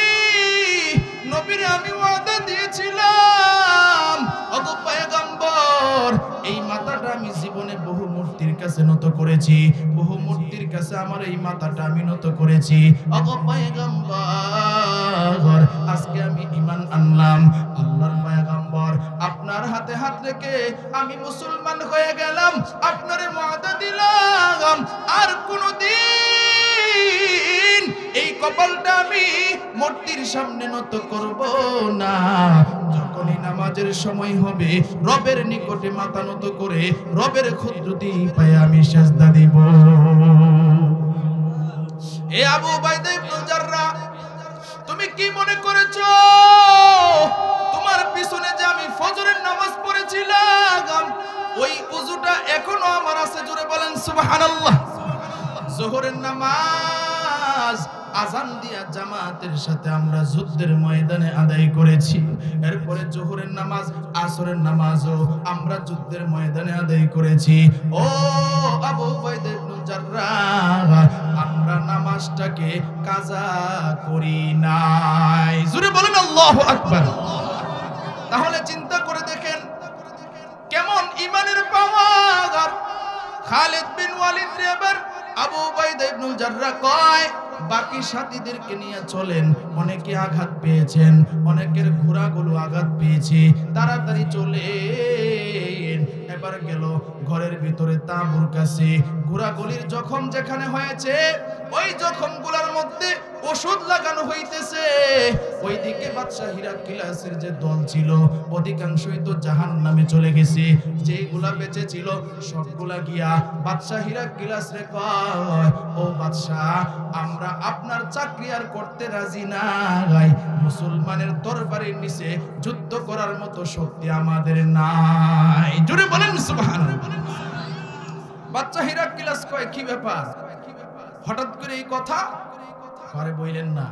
Speaker 1: নবীরে আমি ওয়াদা দিয়েছিলাম, ওগো পয়গম্বর, এই মাথাটা আমি জীবনে বহু মূর্তির কাছে নত করেছি, বহু মূর্তির কাছে আমার এই মাথাটা আমি নত করেছি। ওগো পয়গম্বর, আজকে আমি ঈমান আনলাম, আল্লাহর পয়গম্বর, আপনার হাতে হাত রেখে আমি মুসলমান হয়ে গেলাম, আপনারে ওয়াদা দিলাম আর কোনদিন এই কপালটা আমি মূর্তির সামনে নত করব না। যখনই নামাজের সময় হবে, রবের নিকটে মাথা নত করে রবের ক্ষুদ্রতি পায়ে আমি সিজদা দিব। এ আবু উবাইদা ইবনুল জাররাহ, তুমি কি মনে করেছো তোমার পিছনে যে আমি ফজরের নামাজ পড়েছিলাম, ওই ওযুটা এখনো আমার আছে? জোরে বলেন সুবহানাল্লাহ। যোহরের নামাজ আযান দিয়া জামাতের সাথে আমরা যুদ্ধের ময়দানে আদায় করেছি। এরপরে যোহরের নামাজ, আসরের নামাজও আমরা যুদ্ধের ময়দানে আদায় করেছি। ও আবু উবাইদা ইবনুল জাররাহ, আমরা নামাজটাকে কাজা করি নাই। জোরে বলেন আল্লাহু আকবার। তাহলে চিন্তা করে দেখেন কেমন ঈমানের পাওয়ার। খালিদ বিন ওয়ালিদ এবার আবু উবাইদা ইবনুল জাররাহ কয়, বাকি সাথীদেরকে নিয়ে চলেন, অনেকে আঘাত পেয়েছেন, অনেকের ঘোড়াগুলো আঘাত পেয়েছে, তাড়াতাড়ি চলেন। এবার গেল ঘরের ভিতরে তাঁবুর কাছে, ঘোড়াগুলির জখম যেখানে হয়েছে ওই জখমগুলোর মধ্যে ওষুধ লাগানো হইতেছে। ওইদিকে বাদশা হিরাক্লিয়াসের যে দল ছিল অধিকাংশই তো জাহান্নামে চলে গেছে, যেগুলা বেঁচে ছিল সবগুলা গিয়া বাদশা হিরাক্লিয়াস রে কয়, ও বাদশা, আমরা আপনার চাকরি আর করতে রাজি নাই, মুসলমানের দরবারের নিচে যুদ্ধ করার মতো শক্তি আমাদের নাই। জোরে বলেন সুবহানাল্লাহ। বাদশা হিরাক্লিয়াস কয়, কি ব্যাপার, হঠাৎ করে এই কথা? আরে বইলেন না,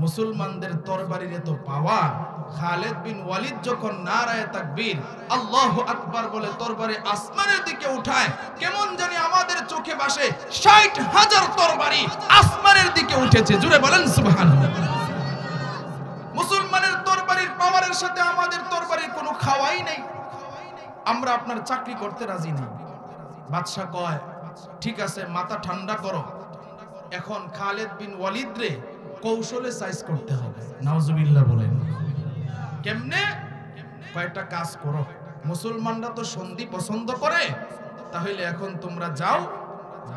Speaker 1: মুসলমানদের তরবারির এত পাওয়ার, খালিদ বিন ওয়ালিদ যখন নারায়ে তাকবীর আল্লাহু আকবার বলে তরবারি আসমানের দিকে উঠায়, কেমন জানি আমাদের চোখে ভাসে ৬০,০০০ তরবারি আসমানের দিকে উঠেছে। জোরে বলেন সুবহানাল্লাহ। মুসলমানের তরবারির পাওয়ারের সাথে আমাদের তরবারির কোনো খাওয়াই নেই, আমরা আপনার চাকরি করতে রাজি নেই। বাদশা কয়, ঠিক আছে, মাথা ঠান্ডা করো, এখন খালিদ বিন ওয়ালিদ রে কৌশলে সাইজ করতে হবে। নাউজুবিল্লাহ বলেন। কেমনে? কয়েকটা কাজ করো, মুসলমানরা তো সন্ধি পছন্দ করে, তাহলে এখন তোমরা যাও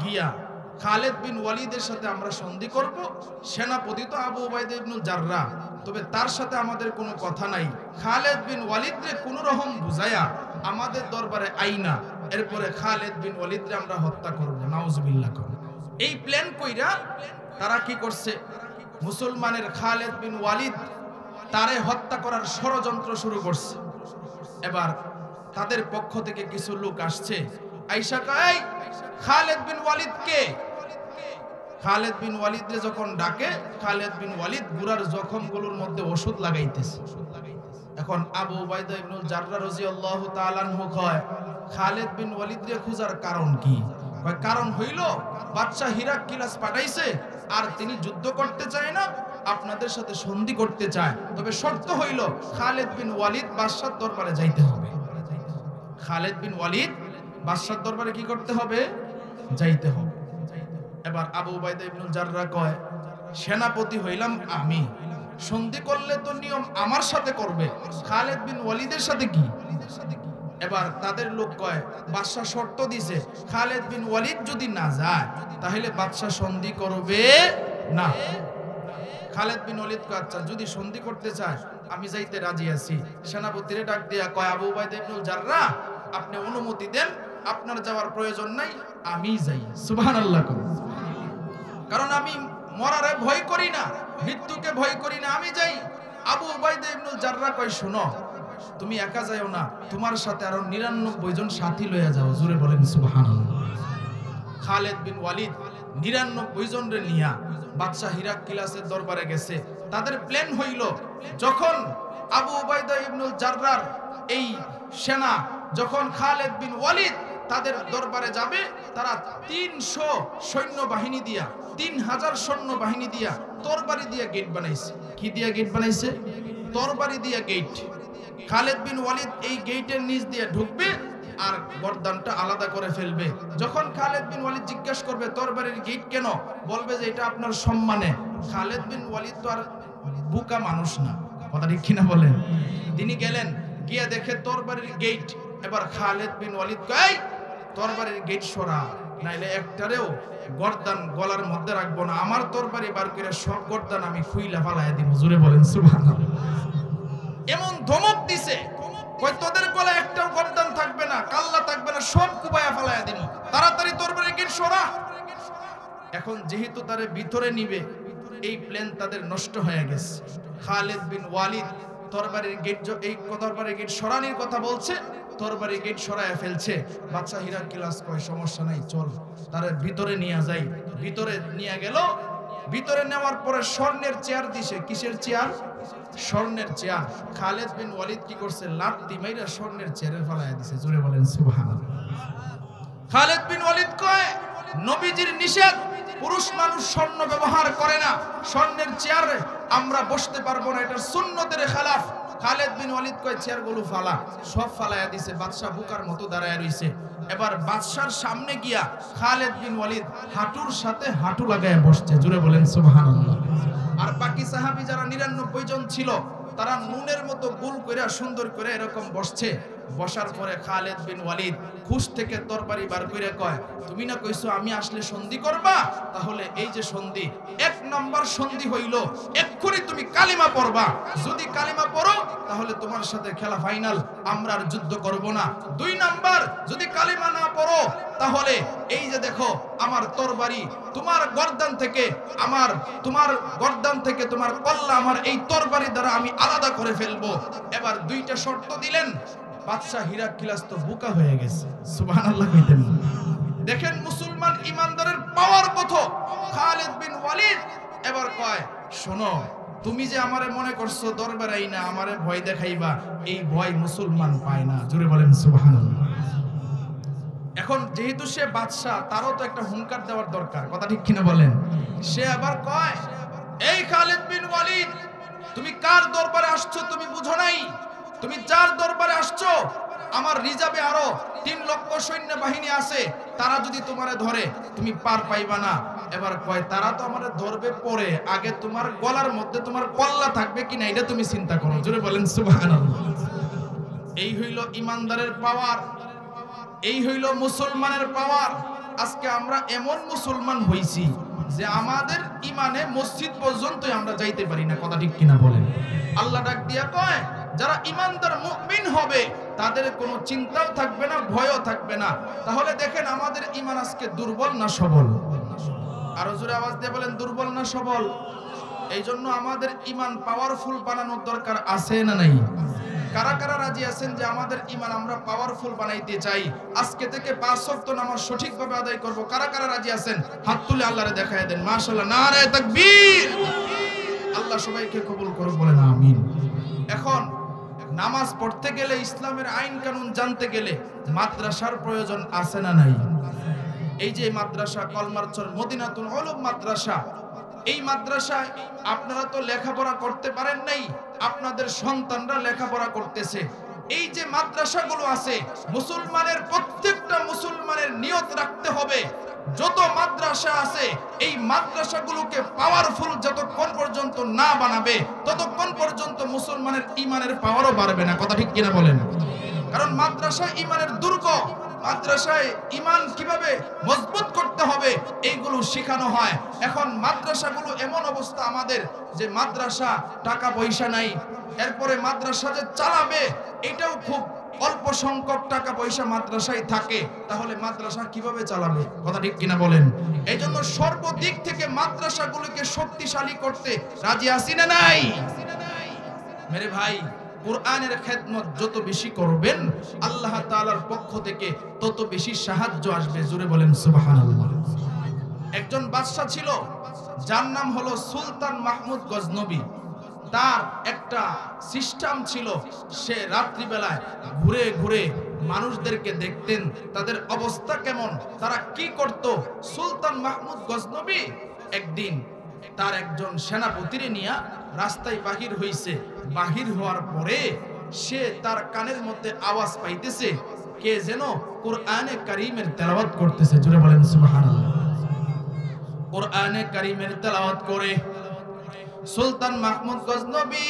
Speaker 1: গিয়া খালিদ বিন ওয়ালিদের সাথে আমরা সন্ধি করব। সেনাপতি তো আবু উবাইদা ইবনুল জাররাহ, তবে তার সাথে আমাদের কোনো কথা নাই। খালিদ বিন ওয়ালিদ রে কোন রকম বুঝায়া আমাদের দরবারে আইনা, এরপরে খালিদ বিন ওয়ালিদ রে আমরা হত্যা করব। নাউজুবিল্লাহ। এই প্ল্যান কইরা তারা কি করছে, মুসলমানের খালিদ বিন ওয়ালিদ তারে হত্যা করার ষড়যন্ত্র শুরু করছে। এবার তাদের পক্ষ থেকে কিছু লোক আসছে, আয়েশা কয়, খালিদ বিন ওয়ালিদ কে? খালিদ বিন ওয়ালিদ রে যখন ডাকে, খালিদ বিন ওয়ালিদ বুড়ার জখমগুলোর মধ্যে ওষুধ লাগাইতেছে। এখন আবু উবাইদা ইবনুল জাররাহ রাদিয়াল্লাহু তাআলা আনহু কয়, খালিদ বিন ওয়ালিদ রে খোঁজার কারণ কি? কয়, কারণ হইল বাদশা হিরাক্লিয়াস পাঠাইছে আর তিনি যুদ্ধ করতে চায় না, আপনাদের সাথে সন্ধি করতে চায়, তবে শর্ত হইল খালিদ বিন ওয়ালিদ বাদশার দরবারে যাইতে হবে। খালিদ বিন ওয়ালিদ বাদশার দরবারে কি করতে হবে? যাইতে হবে। এবার আবু উবাইদা ইবনুল জাররাহ কয়, সেনাপতি হইলাম আমি, সন্ধি করলে তো নিয়ম আমার সাথে করবে, খালিদ বিন ওয়ালিদের সাথে কি? এবার তাদের লোক কয়, বাদশা শর্ত দিছে, খালিদ বিন ওয়ালিদ যদি না যায় তাহলে বাদশা সন্ধি করবে না। খালিদ বিন ওয়ালিদ কয়, আচ্ছা, যদি সন্ধি করতে চায় আমি যাইতে রাজি আছি। সেনাপতিরে ডাক দিয়া কয়, আবু উবাইদা ইবনুল জাররাহ, আপনি অনুমতি দেন, আপনার যাওয়ার প্রয়োজন নাই, আমি যাই। সুবহানাল্লাহ। কারণ আমি মরারে ভয় করি না, মৃত্যুকে ভয় করি না, আমি যাই। আবু উবাইদা ইবনুল জাররাহ কয়, শুনো, তুমি একা যাও না, তোমার সাথে আরো ৯৯ জন সাথী লইয়া যাও। জোরে বলেন সুবহানাল্লাহ। খালিদ বিন ওয়ালিদ ৯৯ জন রে নিয়া বাদশা হিরাক্লিয়াসের দরবারে গেছে। তাদের প্ল্যান হইল, যখন আবু উবাইদা ইবনুল জাররাহ এই সেনা, যখন খালিদ বিন ওয়ালিদ তাদের দরবারে যাবে, তারা ৩০০ সৈন্য বাহিনী দিয়া, ৩০০০ সৈন্য বাহিনী দিয়া তরবারি দিয়া গেট বানাইছে। কি দিয়া গেট বানাইছে? তরবারি দিয়া গেট। খালিদ বিন ওয়ালিদ এই গেটের নিচ দিয়ে ঢুকবে আর গর্দানটা আলাদা করে ফেলবে। যখন খালিদ বিন ওয়ালিদ জিজ্ঞাসা করবে তরবারির গেট কেন, বলবে যে এটা আপনার সম্মানে। খালিদ বিন ওয়ালিদ তো আর বোকা মানুষ না, কথা ঠিক কিনা বলেন? তিনি গেলেন, গিয়ে দেখে তরবারির গেট। এবার খালিদ বিন ওয়ালিদ কয়, তরবারির গেট সরা, নাইলে একটারেও গর্দান গলার মধ্যে রাখবো না, আমার তরবারি বার করে সব গর্দান আমি খুইলা ফালাইয়া দিব। জোরে বলেন সুবহানাল্লাহ। এমন ধমক দিছে, কই তোদের গলায় একটাও গর্দান থাকবে না, কাল্লা থাকবে না, সব কুবায়া ফালাইয়া দিব, তাড়াতাড়ি তরবারির গেট সরা। এখন যেহেতু তারে ভিতরে নিবে, এই প্ল্যান তাদের নষ্ট হয়ে গেছে। খালিদ বিন ওয়ালিদ তরবারির গেট, এই তরবারির গেট সরানির কথা বলছে, তরবারির গেট সরায়া ফেলছে। বাদশা হিরাক্লিয়াস কয়, সমস্যা নাই, চল, তারে ভিতরে নিয়ে যাই। ভিতরে নিয়ে গেল। ভিতরে নেওয়ার পরে স্বর্ণের চেয়ার দিছে। কিসের চেয়ার? স্বর্ণের চেয়ার। খালিদ বিন ওয়ালিদ কি করছে? লাত্তি মাইরা স্বর্ণের চেয়ারে ফেলাইয়া দিছে। জোরে বলেন সুবহানাল্লাহ। খালিদ বিন ওয়ালিদ কয়, নবীজির নিষেধ, পুরুষ মানুষ স্বর্ণ ব্যবহার করে না, স্বর্ণের চেয়ারে আমরা বসতে পারবো না, এটা সুন্নতের খেলাফ। খালিদ বিন ওয়ালিদ কয় চেয়ারগুলো ফালা, সব ফালায়া দিছে। বাদশা বুকার মতো দাঁড়ায় রইছে। এবার বাদশার সামনে গিয়া খালিদ বিন ওয়ালিদ হাঁটুর সাথে হাঁটু লাগায় বসছে। জোরে বলেন সুবহানাল্লাহ। আর বাকি সাহাবী যারা 99 জন ছিল তারা নুনের মতো গোল করে সুন্দর করে এরকম বসছে। বসার পরে খালিদ বিন ওয়ালিদ খুশ থেকে তরবারি বার করে কয়, তুমি না কইছো আমি আসলে সন্ধি করবা, তাহলে এই যে সন্ধি, 1 নম্বর সন্ধি হইল এক্ষুনি তুমি কালিমা পড়বা। যদি কালিমা পড়ো তাহলে তোমার সাথে খেলা ফাইনাল, আমরা আর যুদ্ধ করব না। 2 নাম্বার, যদি কালিমা না পড়ো তাহলে এই যে দেখো আমার তরবারি তোমার গর্দান থেকে তোমার কল্লা আমার এই তরবারি দ্বারা আমি আলাদা করে ফেলবো। এবার 2টা শর্ত দিলেন। বাদশা হিরাক্লিয়াস তো বোকা হয়ে গেছে। সুবহানাল্লাহ কইতেন। দেখেন মুসলমান ইমানদারের পাওয়ার কত। খালিদ বিন ওয়ালিদ এবার কয়, শোনো, তুমি যে আমারে মনে করছো দরবারে আইনা আমারে ভয় দেখাইবা, এই ভয় মুসলমান পায় না। জোরে বলেন সুবহানাল্লাহ। এখন যেহেতু সে বাদশা, তারও তো একটা হুঙ্কার দেওয়ার দরকার, কথা ঠিক কিনা বলেন? সে আবার কয়, এই খালিদ বিন ওয়ালিদ, তুমি কার দরবারে আসছো তুমি বুঝো নাই? তুমি যার দরবারে আসছো, আমার রিজার্ভে আরো 3 লক্ষ সৈন্য বাহিনী আছে, তারা যদি তোমারে ধরে তুমি পার পাইবা না। এবার কয়, তারা তো আমারে ধরবে পরে, আগে তোমার গলার মধ্যে তোমার কল্লা থাকবে কিনা এটা তুমি চিন্তা করো। জোরে বলেন সুবহানাল্লাহ। এই হইল ইমানদারের পাওয়ার, এই হইল মুসলমানের পাওয়ার। আজকে আমরা এমন মুসলমান হইছি যে আমাদের ইমানে মসজিদ পর্যন্তই আমরা যাইতে পারি না, কথা ঠিক কিনা বলেন? আল্লাহ ডাক দিয়া কয়, যারা ইমানদার মুমিন হবে তাদের কোনো চিন্তাও থাকবে না, ভয়ও থাকবে না। তাহলে দেখেন আমাদের ইমান আজকে দুর্বল না সবল? আরো জোরে আওয়াজ দিয়ে বলেন, দুর্বল না সবল? এই জন্য আমাদের ইমান পাওয়ারফুল বানানোর দরকার আছে না নাই? কারা কারা রাজি আছেন যে আমাদের ইমান আমরা পাওয়ারফুল বানাইতে চাই? আজকে থেকে 5 ওয়াক্ত নামাজ সঠিকভাবে আদায় করব। কারা কারা রাজি আছেন হাত তুলে আল্লাহরে দেখায় দেন। মাশাআল্লাহ, নারে তাকবীর। আল্লাহ সবাইকে কবুল করুক, বলেন আমিন। এখন নামাজ পড়তে গেলে, ইসলামের আইন কানুন জানতে গেলে মাদ্রাসার প্রয়োজন আছে না নাই? এই যে মাদ্রাসা কলমারচর মদিনাতুল উলুম মাদ্রাসা, এই মাদ্রাসায় আপনারা তো লেখাপড়া করতে পারেন নাই, আপনাদের সন্তানরা লেখাপড়া করতেছে। এই যে মাদ্রাসাগুলো আছে, মুসলমানের প্রত্যেকটা মুসলমানের নিয়ত রাখতে হবে, যত মাদ্রাসা আছে এই মাদ্রাসাগুলোকে পাওয়ারফুল যতক্ষণ পর্যন্ত না বানাবে ততক্ষণ পর্যন্ত মুসলমানের ইমানের পাওয়ারও বাড়বে না, কথা ঠিক কিনা বলেন? কারণ মাদ্রাসা ইমানের দুর্গ। মাদ্রাসায় ইমান কিভাবে মজবুত করতে হবে এইগুলো শেখানো হয়। এখন মাদ্রাসাগুলো এমন অবস্থা আমাদের যে মাদ্রাসা টাকা পয়সা নাই, এরপরে মাদ্রাসা যে চালাবে এটাও খুব অল্প সংখ্যক টাকা পয়সা মাদ্রাসায় থাকে, তাহলে মাদ্রাসা কিভাবে চালাবে, কথা ঠিক কিনা বলেন? এই জন্য সর্বদিক থেকে মাদ্রাসাগুলোকে শক্তিশালী করতে রাজি আছি না নাই? মেরে ভাই, কোরআনের খেদমত যত বেশি করবেন আল্লাহ তাআলার পক্ষ থেকে তত বেশি সাহায্য আসবে। জোরে বলেন সুবহানাল্লাহ। একজন বাদশা ছিল, যার নাম হলো সুলতান মাহমুদ গজনবী। তার একটা সিস্টেম ছিল, সে রাত্রিবেলায় ঘুরে ঘুরে মানুষদেরকে দেখতেন তাদের অবস্থা কেমন, তারা কি করত। সুলতান মাহমুদ গজনবী একদিন তার একজন সেনাপতিরে নিয়ে রাস্তায় বাহির হইছে। বাহির হওয়ার পরে সে তার কানের মধ্যে আওয়াজ পাইতেছে কে যেন কোরআনে কারীমের তেলাওয়াত করতেছে। জোরে বলেন সুবহানাল্লাহ। কোরআনে কারীমের তেলাওয়াত করে সুলতান মাহমুদ গজনবী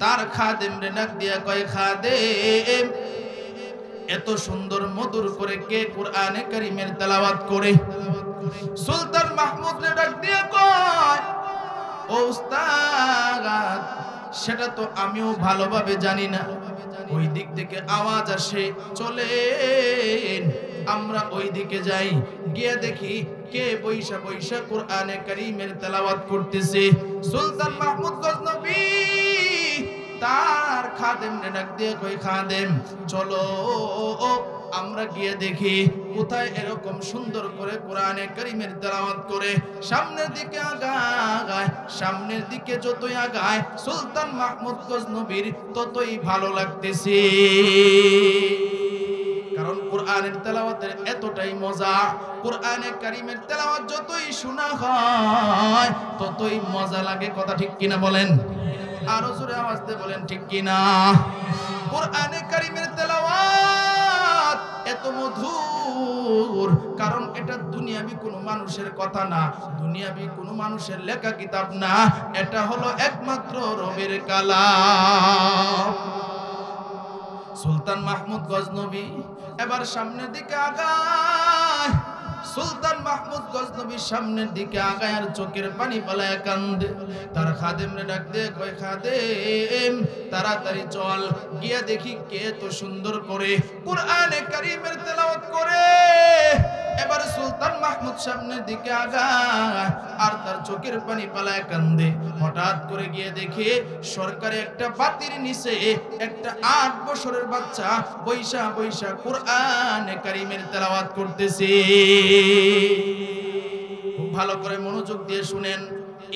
Speaker 1: তার খাদেম রে ডাক দিয়া কয়, খাদেম, এত সুন্দর মধুর করে কে কোরআনে কারীমের তেলাওয়াত করে? সুলতান মাহমুদ রে ডাক দিয়া কয়, ও উস্তাদ, সেটা তো আমিও ভালোভাবে জানি না। ওই দিক থেকে আওয়াজ আসে, চলেন আমরা ওই দিকে যাই, গিয়ে দেখি কে বৈশা বৈশা কোরআনে কারীমের তেলাওয়াত করতেছে। সুলতান মাহমুদ গজনবী তার খাদেম রে ডাক দিয়ে কই, খাদেম চলো আমরা গিয়ে দেখি কোথায় এরকম সুন্দর করে কোরআনে কারীমের তেলাওয়াত করে। সামনের দিকে আগায়, সামনের দিকে যতই আগায় সুলতান মাহমুদ গজনবীর ততই ভালো লাগতেছে, কারণ কোরআনের তেলাওয়াতের এতটাই মজা। কোরআনে কারীমের তেলাওয়াত যতই শোনা হয় ততই মজা লাগে, কথা ঠিক কিনা বলেন? আরো জোরে আওয়াজ দিয়ে বলেন ঠিক কিনা? কোরআনে কারীমের তেলাওয়াত এত মধুর, কারণ এটা দুনিয়াবি কোনো মানুষের কথা না, দুনিয়াবি কোনো মানুষের লেখা কিতাব না, এটা হলো একমাত্র রবের কালাম। সুলতান মাহমুদ গজনবী এবার সামনের দিকে আগায়। সুলতান মাহমুদ গজনবী সামনের দিকে আগায় আর চোখের পানি পালায় কান্দে। তার খাদেমরে ডাক দিয়ে কয়, খাদেম তাড়াতাড়ি চল, গিয়া দেখি কে তো সুন্দর করে কোরআনে কারীমের তেলাওয়াত করে। এবার সুলতান মাহমুদ সামনের দিকে আগায় আর তার চোখের পানি পালায় কান্দে। হঠাৎ করে গিয়ে দেখে সরকারি একটা বাতির নিচে একটা 8 বছরের বাচ্চা বৈশা বৈশা কোরআনে কারীমের তেলাওয়াত করতেছে। খুব ভালো করে মনোযোগ দিয়ে শুনেন,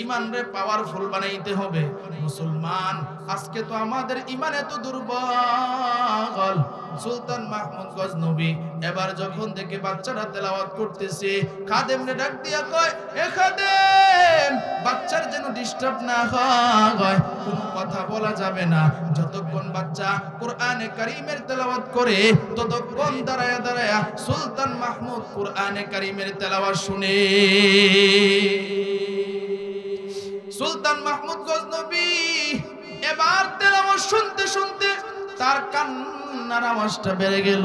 Speaker 1: ইমানরে পাওয়ারফুল বানাইতে হবে। মুসলমান, আজকে তো আমাদের ইমান এত দুর্বল। সুলতান মাহমুদ গজনবী এবার যখন দেখে বাচ্চারা তেলাওয়াত করতেছে, খাদেমরে ডাক দিয়া কয়, এ খাদেম, বাচ্চার যেন ডিস্টার্ব না হয়, কোনো কথা বলা যাবে না। যতক্ষণ বাচ্চা কোরআনে কারীমের তেলাওয়াত করে ততক্ষণ দাঁড়ায়া দাঁড়ায়া সুলতান মাহমুদ কোরআনে কারীমের তেলাওয়াত শুনে। সুলতান মাহমুদ গজনবী এবার তেলাওয়াত শুনতে শুনতে তার কান্নার আওয়াজটা বেড়ে গেল।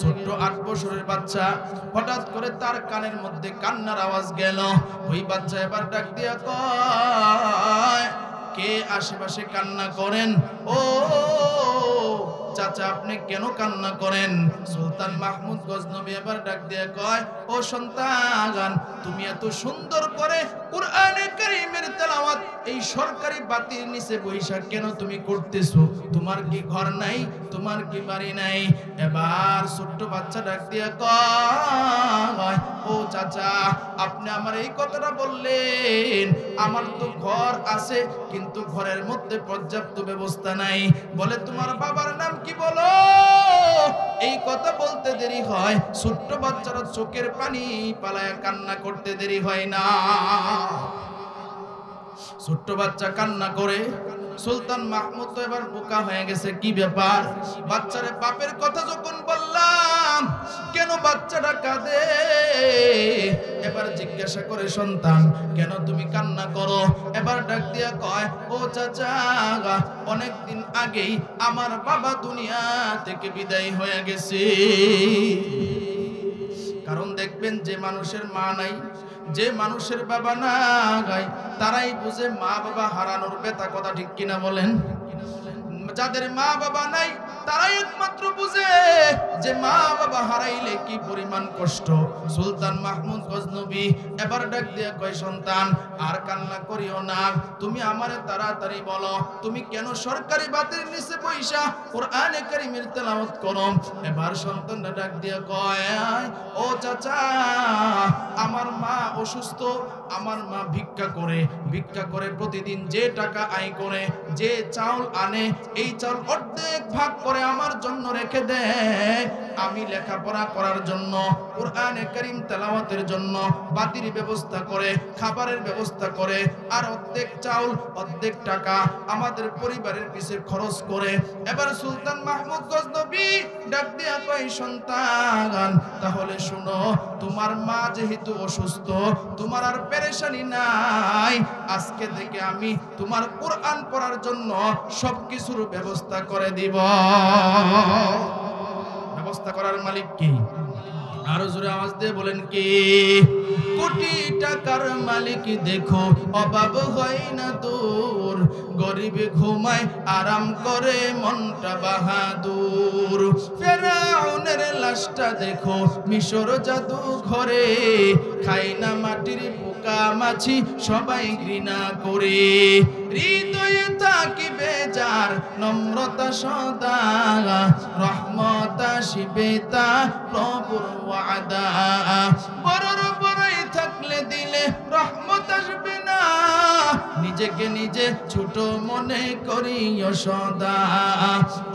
Speaker 1: ছোট্ট 8 বছরের বাচ্চা, হঠাৎ করে তার কানের মধ্যে কান্নার আওয়াজ গেল। ওই বাচ্চা এবার ডাক দিয়া কয়, কে আশেপাশে কান্না করেন? ও চাচা, আপনি কেন কান্না করেন? সুলতান মাহমুদ গজনবী এবার ডাক দিয়ে কয়, ও সন্তান, তুমি এত সুন্দর করে কোরআনে কারীমের তেলাওয়াত এই সরকারি বাতির নিচে বৈশা কেন তুমি করতেছো? তোমার কি ঘর নাই? তোমার কি বাড়ি নাই? এবার ছোট্ট বাচ্চা ডাক দিয়ে কয়, ও চাচা, আপনি আমার এই কথাটা বললেন, আমার তো ঘর আছে কিন্তু ঘরের মধ্যে পর্যাপ্ত ব্যবস্থা নাই। বলে, তোমার বাবার নাম কি বলো? এই কথা বলতে দেরি হয়, ছোট্ট বাচ্চারা চোখের পানি পালায় কান্না করতে দেরি হয় না। ছোট্ট বাচ্চা কান্না করে। সুলতান মাহমুদ তো এবার বোকা হয়ে গেছে, কি ব্যাপার? বাচ্চারে বাপের কথা যখন বললাম, কেন বাচ্চাটা কাঁদে? এবার জিজ্ঞাসা করে, সন্তান কেন তুমি কান্না করো? এবার ডাক দিয়া কয়, ও চাচা, অনেকদিন আগেই আমার বাবা দুনিয়া থেকে বিদায় হয়ে গেছে। কারণ দেখবেন, যে মানুষের মা নাই, যে মানুষের বাবা নাই, তারাই বুঝে মা বাবা হারানোর ব্যথা। কথা ঠিক কিনা বলেন? যাদের মা বাবা নাই তারাই একমাত্র বুঝে যে মা বাবা হারাইলে কি পরিমাণ কষ্ট। সুলতান মাহমুদ গজনবী এবার ডাক দিয়ে কয়, সন্তান আর কান্না করিও না, তুমি আমারে তাড়াতাড়ি বলো, তুমি কেন সরকারি বাতির নিচে বৈশা কোরআনে কারীমের তেলাওয়াত করো? এবার সন্তানটা ডাক দিয়ে কয়, ও চাচা, আমার মা অসুস্থ, আমার মা ভিক্ষা করে প্রতিদিন যে টাকা আয় করে, যে চাউল আনে, এই চাউল অর্ধেক ভাগ করে আমার জন্য রেখে দেয়। আমি লেখাপড়া করার জন্য, কোরআনে কারীম তেলাওয়াতের জন্য বাতির ব্যবস্থা করে, খাবারের ব্যবস্থা করে, আর অর্ধেক চাউল অর্ধেক টাকা আমাদের পরিবারের পিছে খরচ করে। এবার সুলতান মাহমুদ গজনবী ডাক দিয়া কয়, সন্তান তাহলে শুনো, তোমার মা যেহেতু অসুস্থ, তোমার আর পেরেশানি নাই, আজকে থেকে আমি তোমার কোরআন পড়ার জন্য সবকিছুর ব্যবস্থা করে দিব। ব্যবস্থা করার মালিক কি? আরো জোরে আওয়াজ দিয়ে বলেন কে? কোটি টাকার মালিক দেখো, অভাব হয় না দূর, গরিব ঘুমায় আরাম করে মনটা বাহাদুর। ফেরাউনের লাশটা দেখো মিশর জাদু ঘরে, খাই না মাটির পোকা মাছি সবাই ঘৃণা করে। হৃদয়ে থাকিবে যার নম্রতা সদা, রহমত আসিবে তা প্রভুর ওয়াদা। বড়র বড়ই থাকলে দিলে রহমত আসবে না, নিজেকে নিজে ছোট মনে করিও সদা।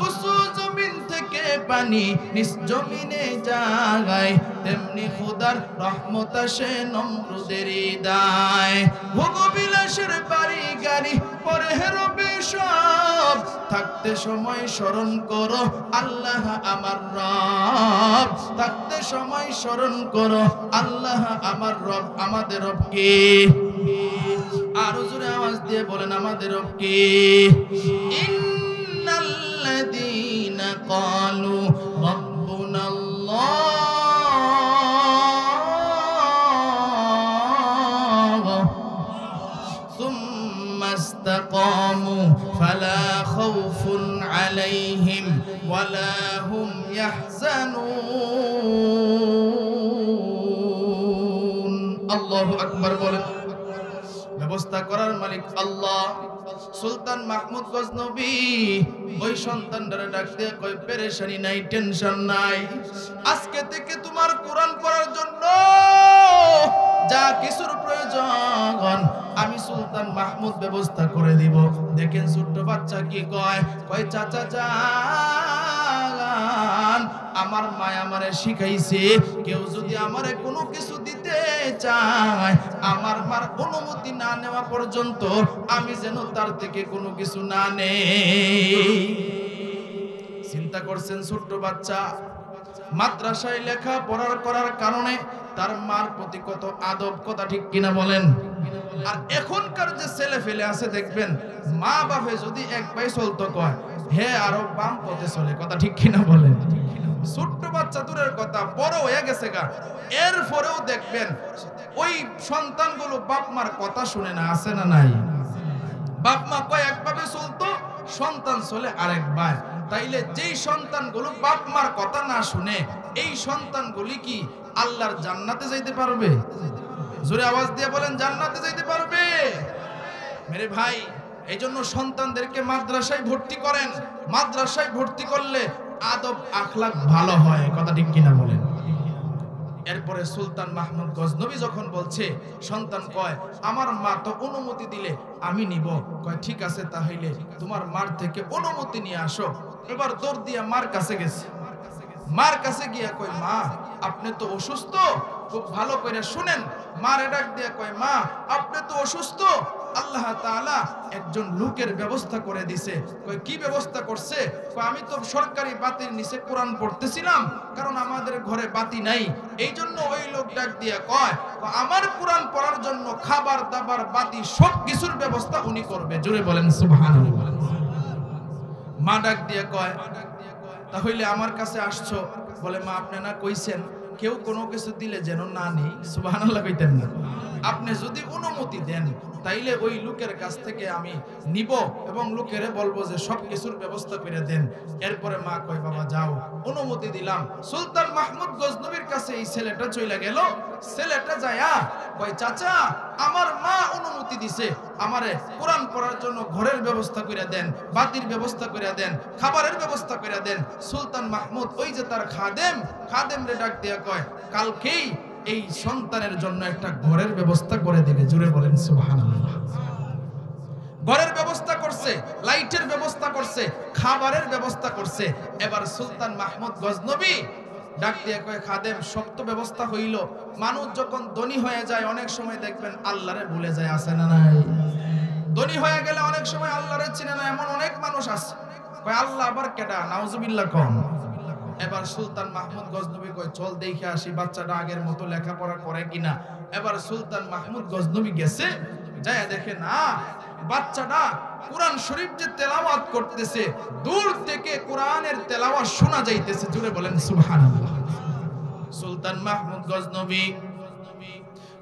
Speaker 1: উঁচু জমিন থেকে পানি নিজ জমিনে যায়, তেমনি খোদার রহমত আসে নমরুদের দায়। ভোগবিলাসের বাড়ি গাড়ি পরে রবে থাকতে সময় স্মরণ করো আল্লাহ আমার রব, থাকতে সময় স্মরণ করো আল্লাহ আমার রব। আমাদের রব কে? আরো জোরে আওয়াজ দিয়ে বলেন আমাদের রব কে? ইন্নাল্লাযীনা ক্বালু রাব্বুনাল্লাহ সুম্মা ইসতাকামু ফালা খাউফুন আলাইহিম ওয়ালা হুম ইয়াহজানুন। আল্লাহু আকবার বলেন। ব্যবস্থা করার মালিক আল্লাহ। সুলতান মাহমুদ গজনবী ওই সন্তানটারে ডাক দিয়ে কই, পেরেশানি নাই, টেনশন নাই, আজকে থেকে তোমার কোরআন পড়ার জন্য যা কিছুর প্রয়োজন আমি সুলতান মাহমুদ ব্যবস্থা করে দিব। দেখেন ছোট্ট বাচ্চা কি কয়, কয় চাচা যান, আমার মা আমারে শিখাইছে কেউ যদি আমারে কোনো কিছু দিতে চায় আমার মার অনুমতি না নেওয়া পর্যন্ত আমি যেন তার থেকে কোনো কিছু না নেই। চিন্তা করছেন ছোট্ট বাচ্চা মাদ্রাসায় লেখা পড়ার করার কারণে তার মার প্রতি কত আদব, কথা ঠিক কিনা বলেন? আর এখনকার যে ছেলে ফেলে আছে দেখবেন মা বাপে যদি এক পায়ে চলতো কয় হে আরো বাম পথে চলে, কথা ঠিক কিনা বলেন? ছোট্ট বাচ্চা দূরের কথা বড় হয়ে গেছে গা, এরপরেও দেখবেন ওই সন্তানগুলো বাপ মার কথা শুনে না, আছে না নাই? বাপ মা কয় একভাবে চলতো, সন্তান চলে আরেক ভাই। তাইলে যেই সন্তানগুলো বাপ মার কথা না শুনে এই সন্তানগুলি কি আল্লাহর জান্নাতে যাইতে পারবে? জোরে আওয়াজ দিয়ে বলেন জান্নাতে যাইতে পারবে? মেরে ভাই, এই জন্য সন্তানদেরকে মাদ্রাসায় ভর্তি করেন। মাদ্রাসায় ভর্তি করলে আদব আখলাক ভালো হয়, কথা ঠিক কিনা বলেন? এরপরে সুলতান মাহমুদ গজনবী যখন বলছে, সন্তান কয় আমার মা তো অনুমতি দিলে আমি নিব। কয় ঠিক আছে, তাহলে তোমার মার থেকে অনুমতি নিয়ে আসো। এবার দৌড় দিয়া মার কাছে গেছে। মার কাছে গিয়া কয় মা আপনি তো অসুস্থ, খুব ভালো করে শুনেন। মার ডাক দিয়া কয় মা আপনি তো অসুস্থ, আল্লাহ তাআলা একজন লোকের ব্যবস্থা করে দিছে। কয় কি ব্যবস্থা করছে? কয় আমি তো সরকারি বাতির নিচে কোরআন পড়তেছিলাম, কারণ আমাদের ঘরে বাতি নাই, এই জন্য ওই লোক ডাক দিয়া কয় আমার কোরআন পড়ার জন্য খাবার দাবার বাতি সব কিছুর ব্যবস্থা উনি করবে। জোরে বলেন সুবহানাল্লাহ। মা ডাক দিয়া কয় তাহলে আমার কাছে আসছো? বলে মা আপনি না কইছেন কেউ কোনো কিছু দিলে যেন না নেই, সুবহানাল্লাহ কইতেন না? আপনি যদি অনুমতি দেন তাইলে ওই লোকের কাছ থেকে আমি নিব এবং লোকেরে বলবো যে সব কিছুর ব্যবস্থা করে দেন। এরপরে মা কয় বাবা যাও, অনুমতি দিলাম। সুলতান মাহমুদ গজনবীর কাছে এই ছেলেটা চলে গেল। ছেলেটা যায়া কয় চাচা আমার মা অনুমতি দিছে আমারে কোরআন পড়ার জন্য ঘরের ব্যবস্থা করে দেন, বাতির ব্যবস্থা করে দেন, খাবারের ব্যবস্থা করে দেন। সুলতান মাহমুদ ওই যে তার খাদেম রে ডাক দিয়া কয় কালকেই এই সন্তানের জন্য একটা ঘরের ব্যবস্থা করে দেবে। জোরে বলেন সুবহানাল্লাহ। ঘরের ব্যবস্থা করছে, লাইটের ব্যবস্থা করছে, খাবারের ব্যবস্থা করছে। এবার সুলতান মাহমুদ গজনবী ডাক দিয়ে কয় খাদেম সব তো ব্যবস্থা হইল, মানুষ যখন ধনী হয়ে যায় অনেক সময় দেখবেন আল্লাহরে ভুলে যায়, আছে না নাই? ধনী হয়ে গেলে অনেক সময় আল্লাহরে চিনে না, এমন অনেক মানুষ আছে। কয় আল্লাহ আবার কেডা? নাউজুবিল্লাহ কম। এবার সুলতান মাহমুদ গজনবী কয় চল দেখে আসি বাচ্চাটা আগের মতো লেখাপড়া করে কিনা। এবার সুলতান মাহমুদ গজনবী গেছে, যায় দেখে না বাচ্চাটা কোরআন শরীফ যে তেলাওয়াত করতেছে দূর থেকে কোরআনের তেলাওয়াত শোনা যাইতেছে। জোরে বলেন সুবহানাল্লাহ। সুলতান মাহমুদ গজনবী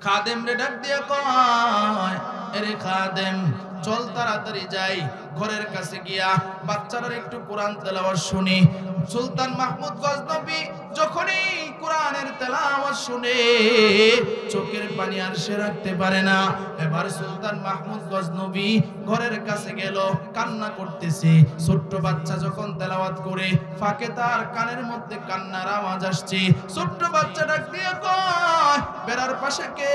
Speaker 1: খাদেম রে ডাক দিয়া কয় আরে খাদেম চল তাড়াতাড়ি যাই, ঘরের কাছে গিয়া বাচ্চাটার একটু কোরআন তেলাওয়াত শুনি। সুলতান মাহমুদ গজনবী যখনই কোরআনের তেলাওয়াত শুনে চোখের পানি আর সে রাখতে পারে না। এবার সুলতান মাহমুদ গজনবী ঘরের কাছে গেল, কান্না করতেছে। ছোট্ট বাচ্চা যখন তেলাওয়াত করে ফাঁকে তার কানের মধ্যে কান্নার আওয়াজ আসছে। ছোট্ট বাচ্চা ডাক দিয়ে কয় বেড়ার পাশে কে?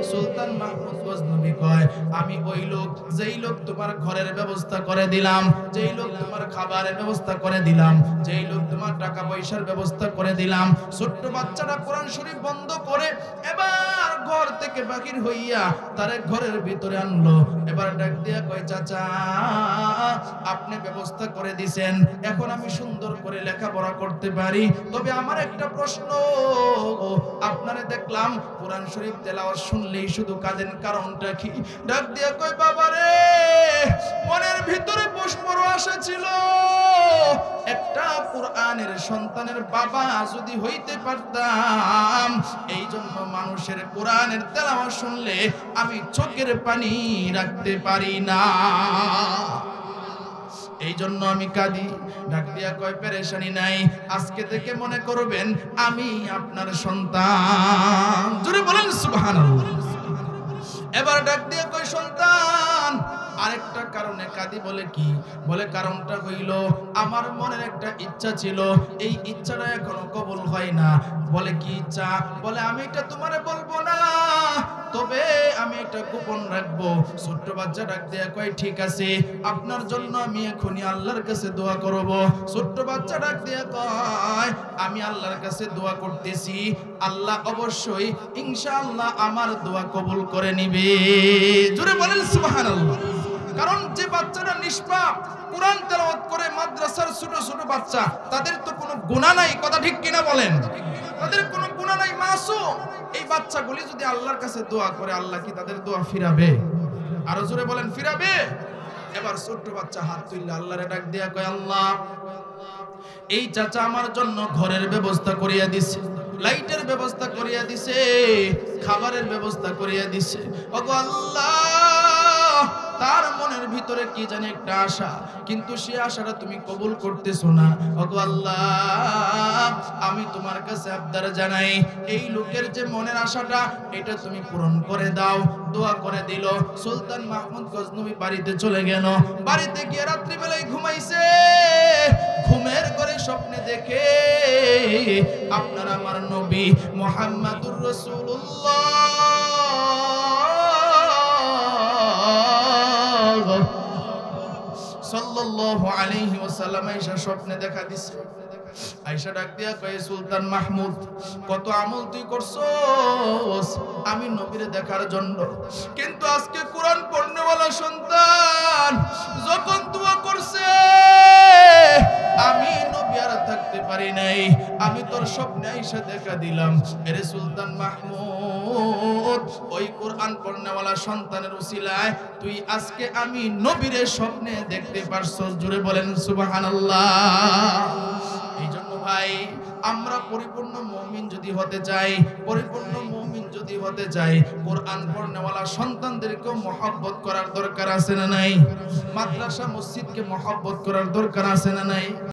Speaker 1: সুলতান মাহমুদ গজনবী কয় আমি ওই লোক, যেই লোক তোমার ঘরের ব্যবস্থা করে দিলাম, যেই লোক তোমার খাবারের ব্যবস্থা করে দিলাম, যেই লোক তোমার টাকা পয়সার ব্যবস্থা করে দিলাম। ছোট্ট বাচ্চাটা কোরআন শরীফ বন্ধ করে এবার ঘর থেকে বাহির হইয়া তারে ঘরের ভিতরে আনলো। এবার ডাক দিয়া কয়, চাচা আপনি ব্যবস্থা করে দিছেন, এখন আমি সুন্দর করে লেখাপড়া করতে পারি, তবে আমার একটা প্রশ্ন, আপনারে দেখলাম কোরআন শরীফ তেলাওয়াত শুনলেই শুধু কাঁদেন, কারণটা কি? ডাক দিয়া কয়, বাবা রে, মনের ভিতরে বড় আশা ছিল, একটা কোরআনের সন্তানের বাবা যদি হইতে পারতাম। এই জন্য মানুষের কোরআনের তেলাওয়াত শুনলে আমি চোখের পানি রাখতে পারি না, এই জন্য আমি কাঁদি। ডাক দিয়া কয়, পেরেশানি নাই, আজকে থেকে মনে করবেন আমি আপনার সন্তান। জোরে বলেন সুবহানাল্লাহ। এবার ডাক দিয়া কয়, সন্তান আরেকটা কারণে কাঁদি। বলে কি? বলে কারণটা হইল আমার মনের একটা ইচ্ছা ছিল, এই ইচ্ছাটা এখনো কবুল হয় না। বলে কি ইচ্ছা? বলে আমি এটা তোমারে বলবো না, তবে আমি এটা গোপন রাখবো। ছোট্ট বাচ্চা ডাক দিয়া কয়, ঠিক আছে, আপনার জন্য আমি এখনই আল্লাহর কাছে দোয়া করব। ছোট্ট বাচ্চা ডাক দিয়া কয়, আমি আল্লাহর কাছে দোয়া করতেছি, আল্লাহ অবশ্যই ইনশাআল্লাহ আমার দোয়া কবুল করে নিবে। জোরে বলেন সুবহানাল্লাহ। কারণ যে বাচ্চারা নিষ্পাপ, কোরআন তেলাওয়াত করে, মাদ্রাসার ছোট ছোট বাচ্চা, তাদের তো কোনো গুনাহ নাই, কথা ঠিক কিনা বলেন? তাদের কোনো গুনাহ নাই, মাসুম। এই বাচ্চাগুলি যদি আল্লাহর কাছে দোয়া করে, আল্লাহ কি তাদের দোয়া ফিরাবে? আরো জোরে বলেন, ফিরাবে? এবার ছোট্ট বাচ্চা হাত তুললে আল্লাহরে ডাক দিয়া কয়, আল্লাহ এই চাচা আমার জন্য ঘরের ব্যবস্থা করিয়া দিছে, লাইটের ব্যবস্থা করিয়া দিছে, খাবারের ব্যবস্থা করিয়া দিছে। ওগো আল্লাহ, তার মনের ভিতরে কি জানি একটা আশা, কিন্তু সেই আশাটা তুমি কবুল করতেছো না। ওগো আল্লাহ, আমি তোমার কাছে আবদার জানাই, এই লোকের যে মনের আশাটা, এটা তুমি পূরণ করে দাও। দোয়া করে দিল। সুলতান মাহমুদ গজনবী বাড়িতে চলে গেল। বাড়িতে গিয়ে রাত্রিবেলায় ঘুমাইছে। ঘুমের ঘরে স্বপ্নে দেখে আপনার আমার নবী মুহাম্মাদুর রাসূলুল্লাহ সাল্লাল্লাহু আলাইহি ওয়াসাল্লাম আয়েশা স্বপ্নে দেখা দিছে। আয়েশা ডাক দিয়া কয়, সুলতান মাহমুদ, কত আমল তুই করছস আমি নবীরে দেখার জন্য, কিন্তু আজকে কোরআন পড়নেওয়ালা সন্তান যখন দোয়া করছে আমি নবী আর থাকতে পারি নাই, আমি তোর স্বপ্নে আয়েশা দেখা দিলাম। আরে সুলতান মাহমুদ, ওই কোরআন পড়নেওয়ালা সন্তানের উসিলায় তুই আজকে আমি নবীরে স্বপ্নে দেখতে পারছস। জোরে বলেন সুবহানাল্লাহ। এই জন্য ভাই, আমরা পরিপূর্ণ মুমিন যদি হতে চাই, পরিপূর্ণ মুমিন যদি হতে চাই, কোরআন পড়নেওয়ালা সন্তানদেরকে মহব্বত করার দরকার আছে না নাই? মাদ্রাসা মসজিদকে মহব্বত করার দরকার আছে না নাই?